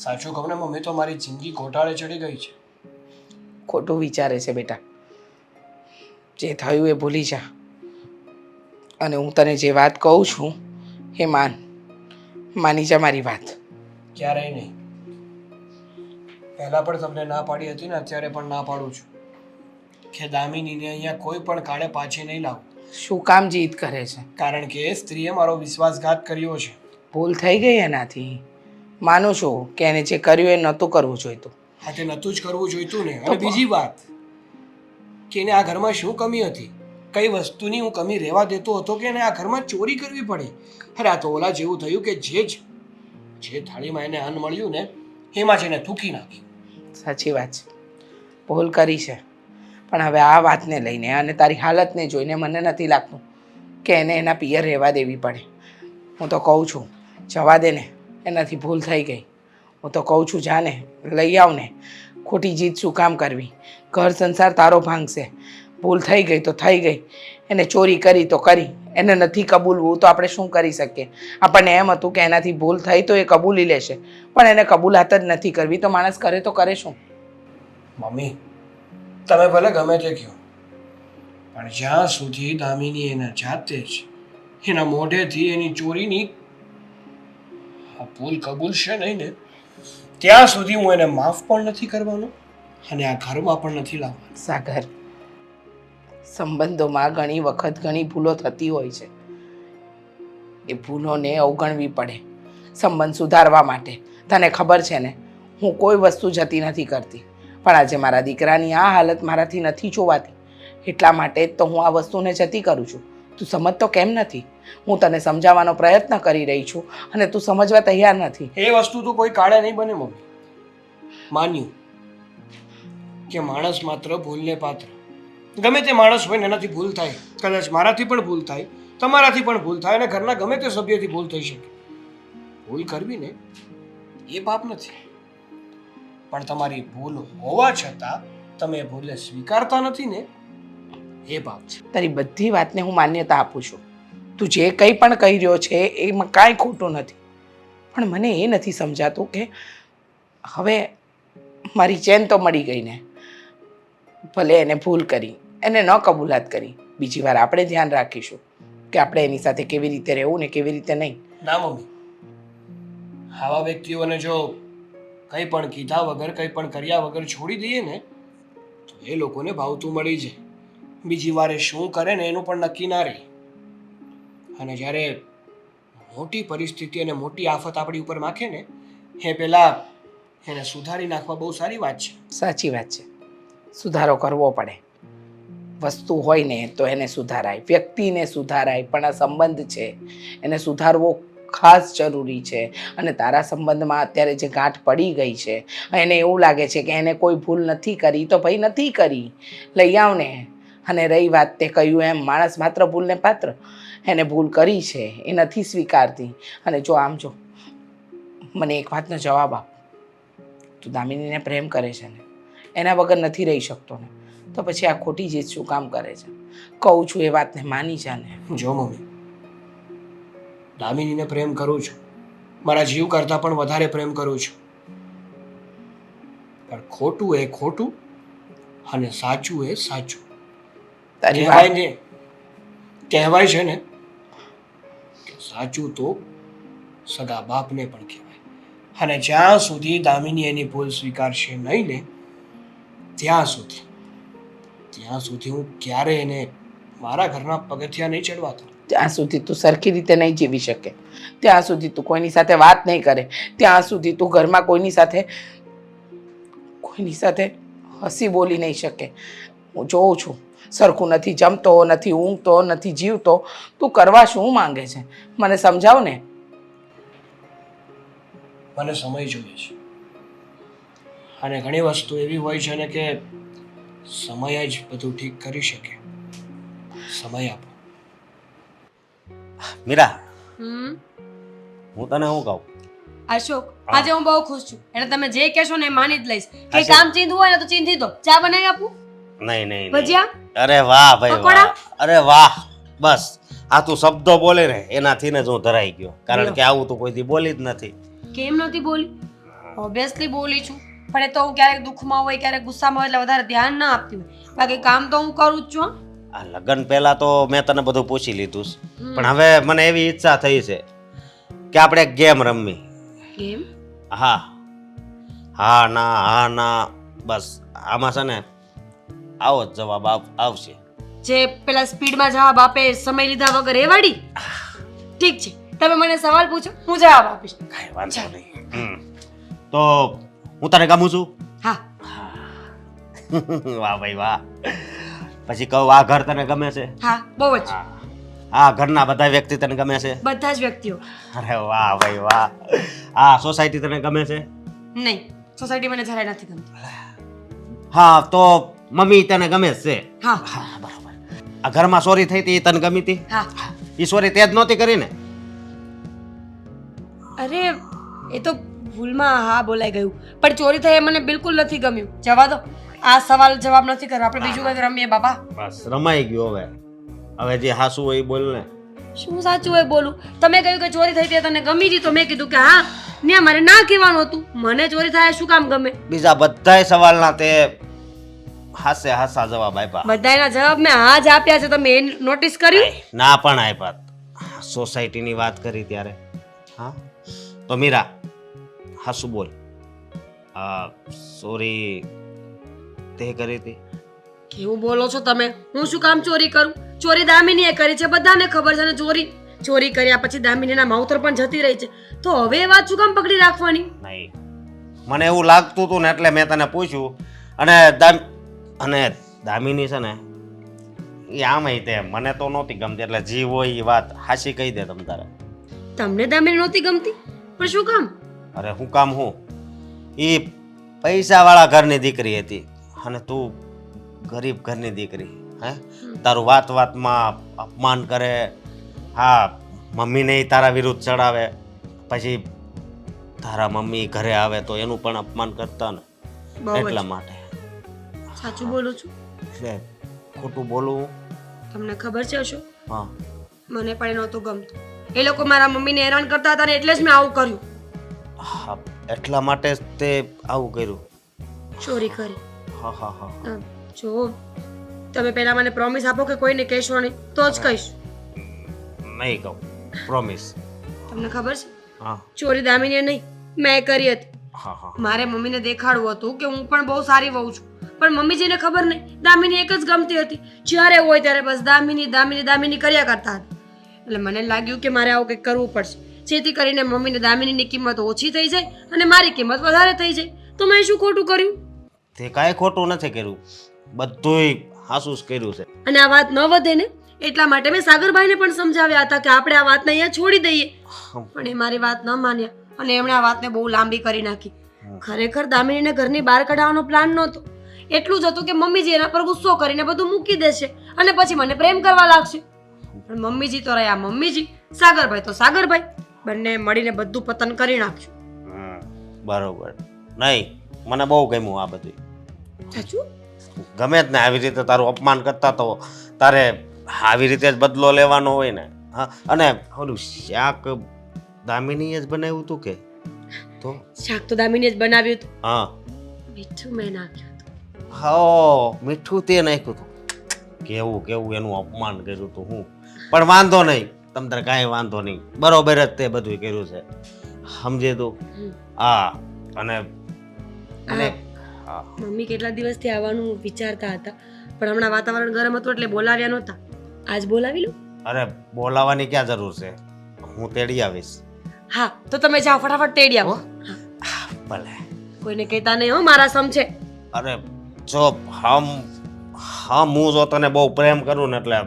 સાચું કહું ને મમ્મી, તો મારી જિંદગી ઘોટાળે ચડી ગઈ છે. ખોટું વિચારે છે બેટા. જે થયું એ ભૂલી જા. અને હું તને જે વાત કહું છું એ માની જા મારી વાત. ક્યારેય નહીં. પહેલાં પણ તમને ના પાડી હતી ને, અત્યારે પણ ના પાડું છું કે દામિનીને અહીંયા કોઈ પણ કાળે પાછી નહીં લાવું. શું કામ જીદ કરે છે? કારણ કે એ સ્ત્રીએ મારો વિશ્વાસઘાત કર્યો છે. ભૂલ થઈ ગઈ એનાથી. માનું છું કે એને જે કર્યું એ નહોતું કરવું જોઈતું. હા તે નહોતું જ કરવું જોઈતું ને. અને બીજી વાત કે એને આ ઘરમાં શું કમી હતી? કઈ વસ્તુની હું કમી રહેવા દેતો હતો કે એને આ ઘરમાં ચોરી કરવી પડે? અરે આ તો ઓલા જેવું થયું કે જે થાળીમાં એને અન્ન મળ્યું ને એમાં જ એને થૂકી નાખ્યું. સાચી વાત છે, ભૂલ કરી છે. પણ હવે આ વાતને લઈને અને તારી હાલતને જોઈને મને નથી લાગતું કે એને એના પિયર રહેવા દેવી પડે. હું તો કહું છું જવા દે ને, એનાથી ભૂલ થઈ ગઈ. હું તો કહું છું જાને, લઈ આવ ને. ખોટી જીદ શું કામ કરવી? ઘર સંસાર તારો ભાંગશે. ભૂલ થઈ ગઈ તો થઈ ગઈ. એને ચોરી કરી તો કરી, એને નથી કબૂલવું તો આપણે શું કરી શકીએ? આપણને એમ હતું કે એનાથી ભૂલ થઈ તો એ કબૂલી લેશે, પણ એને કબૂલાત જ નથી કરવી તો માણસ કરે તો કરે શું? મમ્મી તમે ભલે ગમે તે કહો, પણ જ્યાં સુધી દામિની એના જાતે જ એના મોઢેથી એની ચોરીની ભૂલ કબૂલશે નહીં ને, ત્યાં સુધી હું એને માફ પણ નથી કરવાનો અને આ ઘરમાં પણ નથી લાવવાનો. સાગર, સંબંધોમાં ઘણી વખત ઘણી ભૂલો થતી હોય છે. એ ભૂલોને અવગણવી પડે સંબંધ સુધારવા માટે. તને ખબર છે ને, હું કોઈ વસ્તુ જતી નથી કરતી, પણ આજે મારા દીકરાની આ હાલત મારાથી નથી જોવાતી, એટલા માટે જ તો હું આ વસ્તુને જતી કરું છું. તું સમજતો કેમ નથી? હું તને સમજાવવાનો પ્રયત્ન કરી રહી છું અને તું સમજવા તૈયાર નથી. એ વસ્તુ તો કોઈ કાળે નહીં બને મમ્મી. માન્યું કે માણસ માત્ર ભૂલને પાત્ર. ગમે તે માણસ હોય ને એનાથી ભૂલ થાય. કદાચ મારાથી પણ ભૂલ થાય, તમારાથી પણ ભૂલ થાય અને ઘરના ગમે તે સભ્યથી ભૂલ થઈ શકે. ભૂલ કરવી ને એ પાપ નથી, પણ તમારી ભૂલ હોવા છતાં તમે ભૂલને સ્વીકારતા નથી ને એ પાપ છે. તારી બધી વાતને હું માન્યતા આપું છું. તું જે કંઈ પણ કહી રહ્યો છે એમાં કાંઈ ખોટું નથી, પણ મને એ નથી સમજાતું કે હવે મારી ચેન તો મળી ગઈ ને, ભલે એને ભૂલ કરી, એને ન કબૂલાત કરી, બીજી વાર આપણે ધ્યાન રાખીશું કે આપણે એની સાથે કેવી રીતે રહેવું ને કેવી રીતે નહીં. ના મમ્મી, આવા વ્યક્તિઓને જો કંઈ પણ કીધા વગર કંઈ પણ કર્યા વગર છોડી દઈએ ને તો એ લોકોને ભાવતું મળી જાય. બીજી વારે શું કરે ને એનું પણ નક્કી ના રહે. અને જ્યારે મોટી પરિસ્થિતિ અને મોટી આફત આપણી ઉપર નાખે ને એ પહેલાં એને સુધારી નાખવા બહુ સારી વાત છે. સાચી વાત છે, સુધારો કરવો પડે. વસ્તુ હોય ને તો એને સુધારાય, વ્યક્તિને સુધારાય, પણ આ સંબંધ છે એને સુધારવો ખાસ જરૂરી છે. અને તારા સંબંધમાં અત્યારે જે ગાંઠ પડી ગઈ છે, એને એવું લાગે છે કે એને કોઈ ભૂલ નથી કરી તો ભાઈ નથી કરી, લઈ આવ ને. અને રહી વાત તે કહ્યું એમ, માણસ માત્ર ભૂલને પાત્ર. એને ભૂલ કરી છે, એ નથી સ્વીકારતી. અને જો આમ જો, મને એક વાતનો જવાબ આપ. તું દામિનીને પ્રેમ કરે છે ને, એના વગર નથી રહી શકતો ને, તો પછી આ ખોટી જીદ શું કામ કરે છે? કહું છું એ વાતને માની જા ને. જો મમ્મી, દામિનીને પ્રેમ કરું છું, મારા જીવ કરતાં પણ વધારે પ્રેમ કરું છું, પણ ખોટું એ ખોટું અને સાચું એ સાચું. તારી કહેવાય વાત ને કહેવાય છે ને કે સાચું તો સગા બાપને પણ કહેવાય. અને જ્યાં સુધી દામિની એની ભૂલ સ્વીકારશે નહીં ને ત્યાં સુધી હું ક્યારે એને મારા ઘરના પગથિયા નહીં ચડવા દઉં. ત્યાં સુધી તું સરખી રીતે નહીં જીવી શકે, ત્યાં સુધી તું કોઈની સાથે વાત નહીં કરે, ત્યાં સુધી તું ઘરમાં કોઈની સાથે હસી બોલી નહીં શકે. હું જોઉં છું સરખું નથી જમતો, નથી ઊંઘતો, નથી જીવતો. તું કરવા શું માંગે છે મને સમજાવ ને. મને સમય જોઈએ છે અને ઘણી વસ્તુ એવી હોય છે ને કે સમય જ બધું ઠીક કરી શકે. સમય આપો. મીરા, હમ હું તને શું કહું? અશોક, આજે હું બહુ ખુશ છું. એટલે તમે જે કહેશો ને એ માની જ લઈશ. કે કામ ચીંધવું હોય ને તો ચીંધી દો. ચા બનાવી આપું? નહીં નહીં ભજીયા? અરે વાહ ભાઈ પકોડા? વાહ, અરે વાહ. બસ આ તું શબ્દો બોલે ને એનાથી જ હું ધરાઈ ગયો, કારણ કે આવું તું કોઈથી બોલી જ નથી. કેમ નથી બોલી? ઓબ્વિયસલી બોલી છું. પણ એ તો હું ક્યારેક દુઃખમાં હોય, ક્યારેક ગુસ્સામાં હોય એટલે વધારે ધ્યાન ના આપતી હોય. બાકી કામ તો હું કરું જ છું. હં. આ લગ્ન પહેલા તો મેં તને બધું પૂછી લીધું છે. પણ હવે મને એવી ઈચ્છા થઈ છે કે આપણે ગેમ રમવી. કેમ? હા હા ના બસ આમાં છે ને આવો જ જવાબ આવશે. જે પેલા સ્પીડમાં જવાબ આપે સમય લીધા વગર એ વાળી? ઠીક છે, તમે મને સવાલ પૂછો, હું જવાબ આપીશ. કાંઈ વાંધો નહીં. તો હું તને ગમું છું? હા. વાહ ભાઈ વાહ. પછી કહું આ ઘર તને ગમે છે? હા, બહુ જ. આ ઘરના બધા વ્યક્તિ તને ગમે છે? બધા જ વ્યક્તિઓ. અરે વાહ ભાઈ વાહ. આ સોસાયટી તને ગમે છે? નહીં, સોસાયટી મને જરાય નથી ગમતી. હા, તો મમ્મી તને ગમે છે? હા. હા બરાબર. આ ઘરમાં ચોરી થઈ હતી એ તને ગમી હતી? હા. એ ચોરી તે જ નહોતી કરી ને? અરે એ તો ભૂલમાં હા બોલાઈ ગયું. પણ ચોરી થઈ એ મને બિલકુલ નથી ગમ્યું. જવા દો, આ સવાલ જવાબ નથી કરવા. આપણે બીજું કંઈક રમીએ બાપા. બસ રમાઈ ગયો. હવે જે હાસુ હોય એ બોલ ને. શું સાચું હોય બોલું? તમે કહ્યું કે ચોરી થઈ હતી તને ગમી હતી, તો મેં કીધું કે હા. ને મારે ના કહેવાનું હતું. મને ચોરી થાય શું કામ ગમે? બીજા બધાય સવાલના તે હાસા જવાબ આપ્યા. બધાના જવાબ મેં હા જ આપ્યા છે. તમે એ નોટિસ કર્યું? ના પણ આપ્યા. સોસાયટીની વાત કરી ત્યારે. હા તો મીરા હાસુ બોલ. ચોરી તે કરી હતી? કેવું બોલો છો તમે? હું શું કામ ચોરી કરું? ચોરી દામિનીએ કરી છે, બધાને ખબર છે. અને ચોરી કર્યા પછી દામિનીના માવતર પણ જતી રહી છે. તો હવે એ વાત શું કામ પકડી રાખવાની? નહીં, મને એવું લાગતું હતું ને એટલે મેં તને પૂછ્યું. અને દામિની છે ને એ આમાંય તે મને તો નહોતી ગમતી, એટલે જી હોય એ વાત હાસી કહી દે તમ તારે. તમને દામિની નહોતી ગમતી? પણ શું કામ? અરે હું કામ હું, એ પૈસાવાળા ઘરની દીકરી હતી અને તું ગરીબ ઘરની દીકરી. હે, તારું વાતમાં અપમાન કરે. હા, મમ્મીને તારા વિરુદ્ધ ચડાવે. પછી તારા મમ્મી ઘરે આવે તો એનું પણ અપમાન કરતા ને. એટલા માટે. સાચું બોલું છું? એટલે ખોટું બોલું? તમને ખબર છે અશોક, હા, મને પણ એ નહોતું ગમતું. એ લોકો મારા મમ્મીને હેરાન કરતા હતા ને એટલે જ મેં આવું કર્યું. હા, એટલા માટે જ તે આવું કર્યું. ચોરી કરી. હા હા હા. જો તમે પહેલા મને પ્રોમિસ આપો કે કોઈને કહેશો નહીં, તો જ કહીશ. નહીં કહું, પ્રોમિસ. તમને ખબર છે હા ચોરી દામિનીએ નહીં, મેં કરી હતી. હા હા. મારે મમ્મીને દેખાડવું હતું કે હું પણ બહુ સારી વહુ છું. પણ મમ્મીજીને ખબર નહીં, દામિની એક જ ગમતી હતી. જ્યારે હોય ત્યારે બસ દામિની દામિની દામિની કર્યા કરતા હતા. એટલે મને લાગ્યું કે મારે આવું કંઈક કરવું પડશે, જેથી કરીને મમ્મીને દામિનીની કિંમત ઓછી થઈ જાય અને મારી કિંમત વધારે થઈ જાય. તો મેં શું ખોટું કર્યું? તે કાંઈ ખોટું નથી કર્યું, બધુંય હાસું જ કર્યું છે. અને આ વાત ન વધે ને એટલા માટે મેં સાગરભાઈને પણ સમજાવ્યા હતા કે આપણે આ વાતને અહીંયા છોડી દઈએ. પણ એ મારી વાત ન માન્યા અને એમણે આ વાતને બહુ લાંબી કરી નાખી. ખરેખર દામિનીને ઘરની બહાર કઢાવવાનો પ્લાન નહોતો. એટલું જ હતું કે મમ્મીજી એના પર ગુસ્સો કરીને બધું મૂકી દેશે અને પછી મને પ્રેમ કરવા લાગશે. પણ મમ્મીજી તો રહ્યા મમ્મીજી, સાગરભાઈ તો સાગરભાઈ, બંને મળીને બધું પતન કરી નાખ્યું. બરોબર. નહીં, મને બહુ ગમ્યું આ બધું. સાચું? ગમે જ ને આવી રીતે તારું અપમાન કરતા તો તારે આવી રીતે જ બદલો લેવાનો હોય ને. હા અને ઓલું શાક દામિનીએ જ બનાવ્યું હતું કે તો શાક તો દામિની જ બનાવ્યું હતું, હા મીઠું મેં નાખ્યું હતું. હા મીઠું તે નાખ્યું હતું. કેવું કેવું એનું અપમાન કર્યું હતું હું. પણ વાંધો નહીં, તમ તારે કાંઈ વાંધો નહીં, બરોબર જ તે બધું કર્યું છે, સમજે તું. હા અને મને હા મમ્મી કેટલા દિવસથી આવવાનું વિચારતા હતા, પણ હમણાં વાતાવરણ ગરમ હતું એટલે બોલાવ્યા નહોતા. આજ બોલાવી લો. અરે બોલાવાની ક્યાં જરૂર છે, હું તેડી આવીશ. હા તો તમે જાઓ ફટાફટ તેડી આવો. ભલે. કોઈને કહેતા નહીં હો, મારા સમ છે. અરે જો હું જો તને બહુ પ્રેમ કરું ને એટલે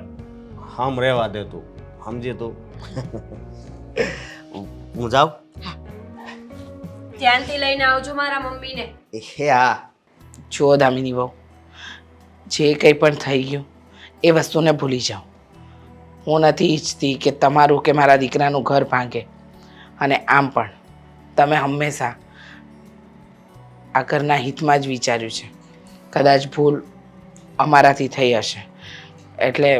હમ રહેવા દે તું, સમજી તું. હું જાઉં. ધ્યાનથી લઈને આવજો મારા મમ્મીને. હે હા. જુઓ દામિની બહુ, જે કંઈ પણ થઈ ગયું એ વસ્તુને ભૂલી જાઓ. હું નથી ઈચ્છતી કે તમારું કે મારા દીકરાનું ઘર ભાંગે. અને આમ પણ તમે હંમેશા આ ઘરના હિતમાં જ વિચાર્યું છે. કદાચ ભૂલ અમારાથી થઈ હશે, એટલે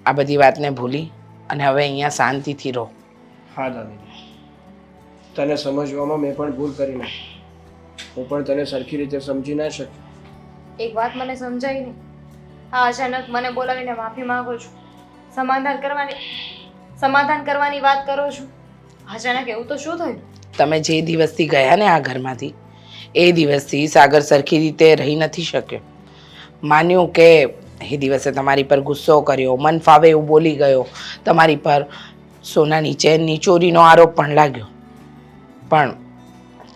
આ બધી વાતને ભૂલી અને હવે અહીંયા શાંતિથી રહો. હા દામિની, તને સમજવામાં મેં પણ ભૂલ કરી નાખી. હું પણ તને સરખી રીતે સમજી ના શક્યો. એક વાત મને સમજાય નહીં. આ અચાનક મને બોલાવીને માફી માંગો છું, સમાધાન કરવાની વાત કરો છો. અચાનક એવું તો શું થયું? તમે જે દિવસથી ગયા ને આ ઘરમાંથી એ દિવસથી સાગર સરખી રીતે રહી નથી શક્યો. માન્યું કે એ દિવસે તમારી પર ગુસ્સો કર્યો, મન ફાવે એવું બોલી ગયો, તમારી પર સોનાની ચેનની ચોરીનો આરોપ પણ લાગ્યો. પણ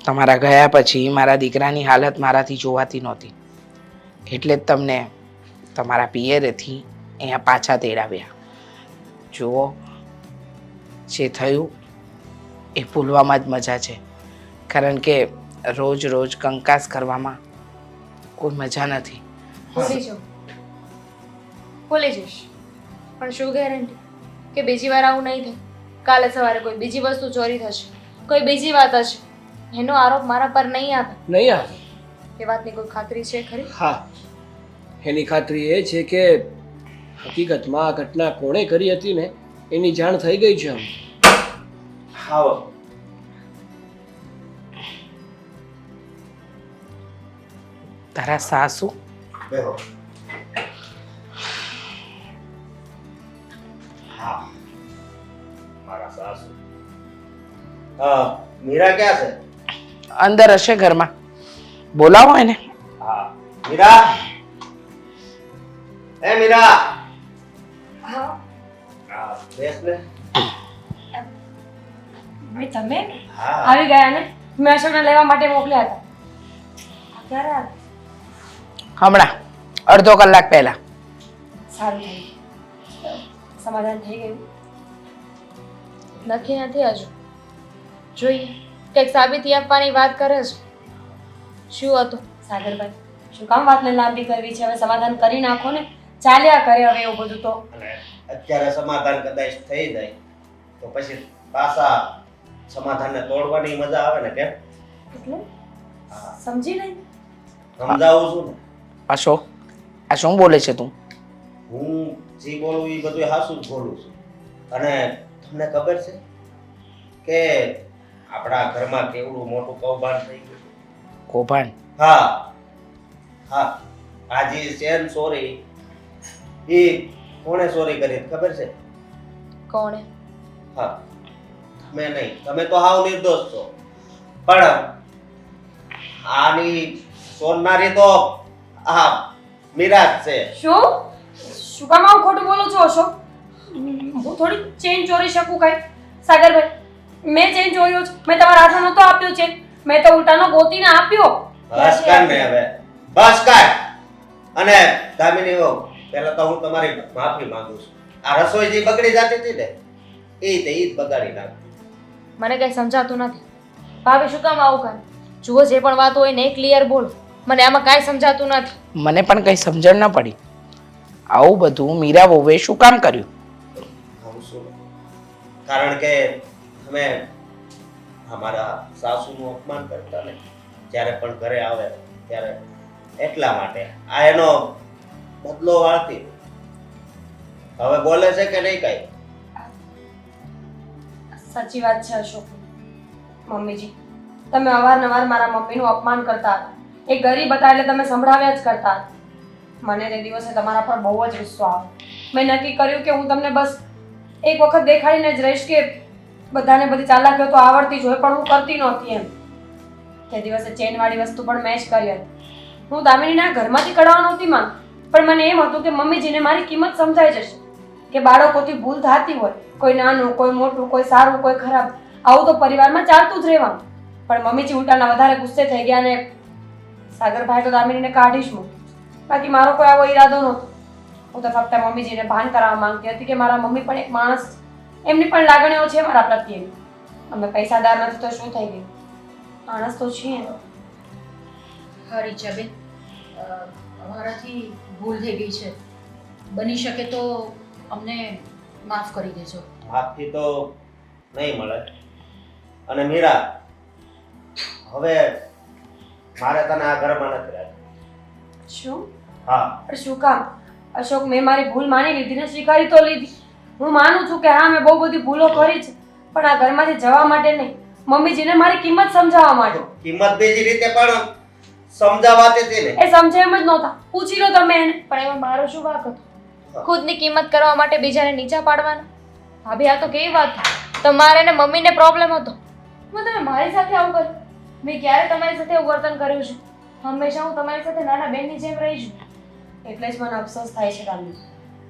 તમારા ગયા પછી મારા દીકરાની હાલત મારાથી જોવાતી નહોતી, એટલે જ તમને તમારા પિયરેથી અહીંયા પાછા તેડાવ્યા. જુઓ, જે થયું એ ભૂલવામાં જ મજા છે, કારણ કે રોજ રોજ કંકાસ કરવામાં કોઈ મજા નથી. ભૂલી જાઉં, ભૂલી જઈશ, પણ શું ગેરંટી કે બીજી વાર આવું નહીં થાય? કાલે સવારે કોઈ બીજી વસ્તુ ચોરી થશે, કોઈ બીજી વાત હશે, એનો આરોપ મારા પર નહીં આવે. નહીં આવે. એ વાતની કોઈ ખાતરી છે ખરી? હા, એની ખાતરી એ છે કે હકીકતમાં આ ઘટના કોણે કરી હતી ને એની જાણ થઈ ગઈ છે. આવો. તારા સાસુ બેહો. હા મારા સાસુ. મીરા ક્યાં છે? અંદર હશે ઘરમાં, બોલાવો એને. હા મીરા. એ મીરા. હા હા બેસ ને. ભાઈ તમે હા આવી ગયા ને? મેં અશોકને લેવા માટે મોકલ્યા હતા. આ ક્યારે આવ્યા? હમણાં અડધો કલાક પહેલા. સારું થયું, સમાધાન થઈ ગયું. નક્કી નથી હજુ, જોઈએ કંઈક સાબિતી આપવાની વાત કરે છે. શું હતું? સાગરભાઈ, શું કામ વાતને લાંબી કરવી છે? હવે સમાધાન કરી નાખો ને, ચાલ્યા કરે હવે એવું બધું તો. અને અત્યારે સમાધાન કદાચ થઈ જાય તો પછી પાછા સમાધાનને તોડવાની મજા આવે ને, કેમ? એટલે હા સમજી નહીં. સમજાવું છું ને. અશોક, આ શું બોલે છે તું? હું જે બોલું એ બધું હાસું જ બોલું છું. અને તમને ખબર છે કે આપણા ઘરમાં કેવડું મોટું કૌભાંડ થઈ ગયું? કૌભાંડ? હા હા, આ જે ચેન ચોરી એ કોણે ચોરી કરી ખબર છે? કોણે? હા તમે નહીં, તમે તો હાવ નિર્દોષ છો, પણ આની ચોરનારી તો આ મીરા જ છે. શું કામ આવું ખોટું બોલો છો અશોક? હું થોડી ચેન ચોરી શકું કઈ? સાગરભાઈ, મેં ચેન ચોર્યો છે? મેં તમારા હાથમાં નહોતો આપ્યો ચેન, મેં તો ઉલટાનો ગોતીને આપ્યો. બસ કર ને હવે, બસ કર. અને દામિની હો, પહેલા તો હું તમારી માફી માંગુ છું. આ રસોઈ જે બગડી જતી હતી ને એ જ બગાડી નાખી. મને કંઈ સમજાતું નથી. ભાભી શું કામ આવું કરે? જુઓ, જે પણ વાત હોય ને ક્લિયર બોલો, મને આમાં કાંઈ સમજાતું નથી. મને પણ કંઈ સમજણ ન પડી. આવું બધું મીરા વહુએ શું કામ કર્યું? હું શું? કારણ કે તમે અમારા સાસુનું અપમાન કરતા ને જ્યારે પણ ઘરે આવે ત્યારે, એટલા માટે આ એનો બદલો વાળતી. હવે બોલે છે કે નહીં કઈ? સાચી વાત છે અશોક. મમ્મીજી, તમે અવારનવાર મારા મમ્મીનું અપમાન કરતા હતા. એ ગરીબ હતા એટલે તમે સંભળાવ્યા જ કરતા હતા. મને તે દિવસે તમારા પર બહુ જ ગુસ્સો આવ્યો. મેં નક્કી કર્યું કે હું તમને બસ એક વખત દેખાડીને જ રહીશ કે બધાને બધી ચાલાકીઓ તો આવડતી જ હોય, પણ હું કરતી નહોતી એમ. તે દિવસે ચેનવાળી વસ્તુ પણ મેં જ કરી હતી. હું દામિનીના ઘરમાંથી કઢાવવા નહોતી માંગતી, પણ મને એમ હતું કે મમ્મીજીને મારી કિંમત સમજાઈ જશે કે બાળકોથી ભૂલ થતી હોય, કોઈ નાનું, કોઈ મોટું, કોઈ સારું, કોઈ ખરાબ, આવું તો પરિવારમાં ચાલતું જ રહેવાનું. પણ મમ્મીજી ઉલટાના વધારે ગુસ્સે થઈ ગયા અને સાગરભાઈ તો દામિનીને કાઢી જ મૂકી. બાકી મારો કોઈ આવો ઈરાદો નહોતો. હું તો ફક્ત મમ્મીજીને ભાન કરાવવા માંગતી હતી કે મારા મમ્મી પણ એક માણસ છે, એમની પણ લાગણીઓ છે મારા પ્રત્યે. અમે પૈસાદાર નથી તો શું થઈ ગયું, માણસ તો છીએ ને. હા રીચાબેન, અમારાથી ભૂલ થઈ ગઈ છે. બની શકે તો અમને માફ કરી દેજો. માફી તો નહીં મળે. અને મીરા, હવે મારે તને આ ઘરમાં નથી રાખી. શું? હા. પણ શું કામ? અશોક, મેં મારી ભૂલ માની લીધી ને, સ્વીકારી તો લીધી. હું માનું છું કે હા, મેં બહુ બધી ભૂલો કરી છે, પણ આ ઘરમાંથી જવા માટે નહીં, મમ્મીજીને મારી કિંમત સમજાવવા માટે. કિંમત બીજી રીતે પણ સમજાવાતી હતી ને. એ સમજે એમ જ નહોતા. પૂછી લો તમે એને. પણ એમાં મારો શું વાંક હતો? ખુદની કિંમત કરવા માટે બીજાને નીચા પાડવાના? ભાભી, આ તો કેવી વાત થઈ? તમારે ને મમ્મીને પ્રોબ્લેમ હતો, પણ તમે મારી સાથે આવું કર્યું? મેં ક્યારે તમારી સાથે એવું વર્તન કર્યું છે? હંમેશા હું તમારી સાથે નાના બહેનની જેમ રહી છું. એટલે જ મને અફસોસ થાય છે દામિની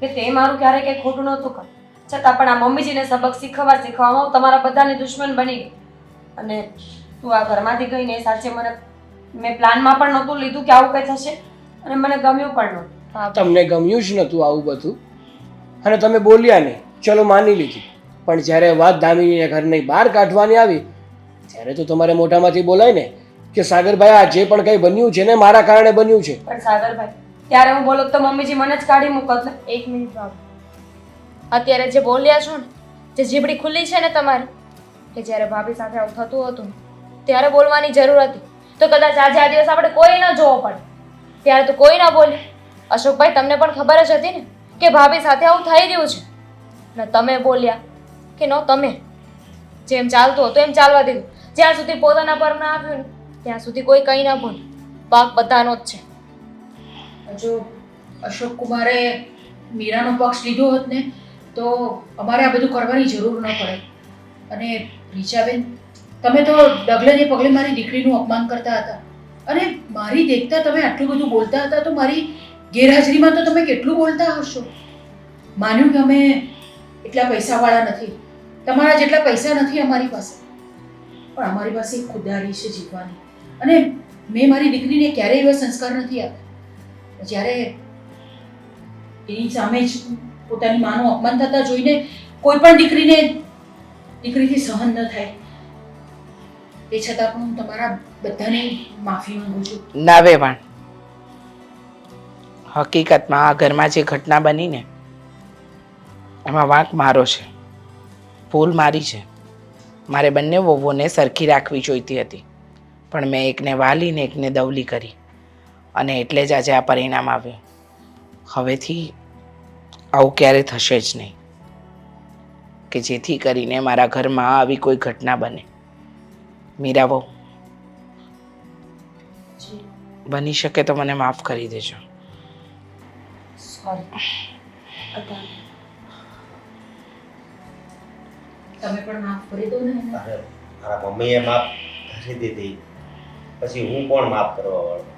કે તે મારું ક્યારેય કંઈ ખોટું નહોતું કર્યું, છતાં પણ આ મમ્મીજીને સબક શીખવામાં હું તમારા બધાની દુશ્મન બની ગઈ. અને તું આ ઘરમાંથી ગઈ ને, એ સાચે મેં પ્લાનમાં પણ નહોતું લીધું કે આવું કંઈ થશે, અને મને ગમ્યું પણ નહોતું. તમને ગમ્યું જ નહોતું આવું બધું, અને તમે બોલ્યા નહીં, ચલો માની લીધું. પણ જ્યારે વાત દામિનીને ઘરની બહાર કાઢવાની આવી, ત્યારે તો તમારે મોઢામાંથી બોલાય ને કે સાગરભાઈ, આ જે પણ કંઈ બન્યું છે ને મારા કારણે બન્યું છે. પણ સાગરભાઈ, ત્યારે હું બોલો તો મમ્મીજી મને જ કાઢી મૂકત ને. એક મિનિટ ભાભી, અત્યારે જે બોલ્યા છો ને, જે જીભડી ખુલ્લી છે ને તમારી, કે જ્યારે ભાભી સાથે આવું થતું હતું ને, ત્યારે બોલવાની જરૂર હતી. તો કદાચ આજે આ દિવસ આપણે કોઈ ન જોવો પડે. ત્યારે તો કોઈ ન બોલ્યું. અશોકભાઈ, તમને પણ ખબર જ હતી ને કે ભાભી સાથે આવું થઈ રહ્યું છે, ને તમે બોલ્યા કે નો, તમે જેમ ચાલતું હતું એમ ચાલવા દીધું. જ્યાં સુધી પોતાના પર ના આવ્યું ને, ત્યાં સુધી કોઈ કંઈ ના બોલે. પાક બધાનો જ છે. જો અશોક કુમારે મીરાનો પક્ષ લીધો હોત ને, તો અમારે આ બધું કરવાની જરૂર ન પડે. અને રીચાબેન, તમે તો ડગલે ને પગલે મારી દીકરીનું અપમાન કરતા હતા, અને મારી દેખતા તમે આટલું બધું બોલતા હતા, તો મારી ગેરહાજરીમાં તો તમે કેટલું બોલતા હશો. માન્યું કે અમે એટલા પૈસાવાળા નથી, તમારા જેટલા પૈસા નથી અમારી પાસે, પણ અમારી પાસે એક ખુદદારી છે જીવવાની. અને મેં મારી દીકરીને ક્યારેય એવા સંસ્કાર નથી આપ્યા. જ્યારે એની સામે જ પોતાની માનું અપમાન થતા જોઈને કોઈ પણ દીકરીથી સહન ન થાય. તે છતાં પણ હું તમારા બધાને માફી માંગુ છું. ના વેવાણ, હકીકતમાં આ ઘરમાં જે ઘટના બની ને, એમાં વાંક મારો છે, ભૂલ મારી છે. મારે બંને વહુઓને સરખી રાખવી જોઈતી હતી, પણ મેં એકને વાલી ને એકને દવલી કરી, અને એટલે જ આજે આ પરિણામ આવ્યું. હવેથી આવું ક્યારે થશે જ નહીં કે જેથી કરીને મારા ઘરમાં આવી કોઈ ઘટના બને. મીરા બહુ, બની શકે તો મને માફ કરી દેજો. સોરી. તમે પણ માફ કરી દો ને એને. અરે, મારા મમ્મીએ માફ કરી દીધી, પછી હું કોણ માફ કરવા વાળો?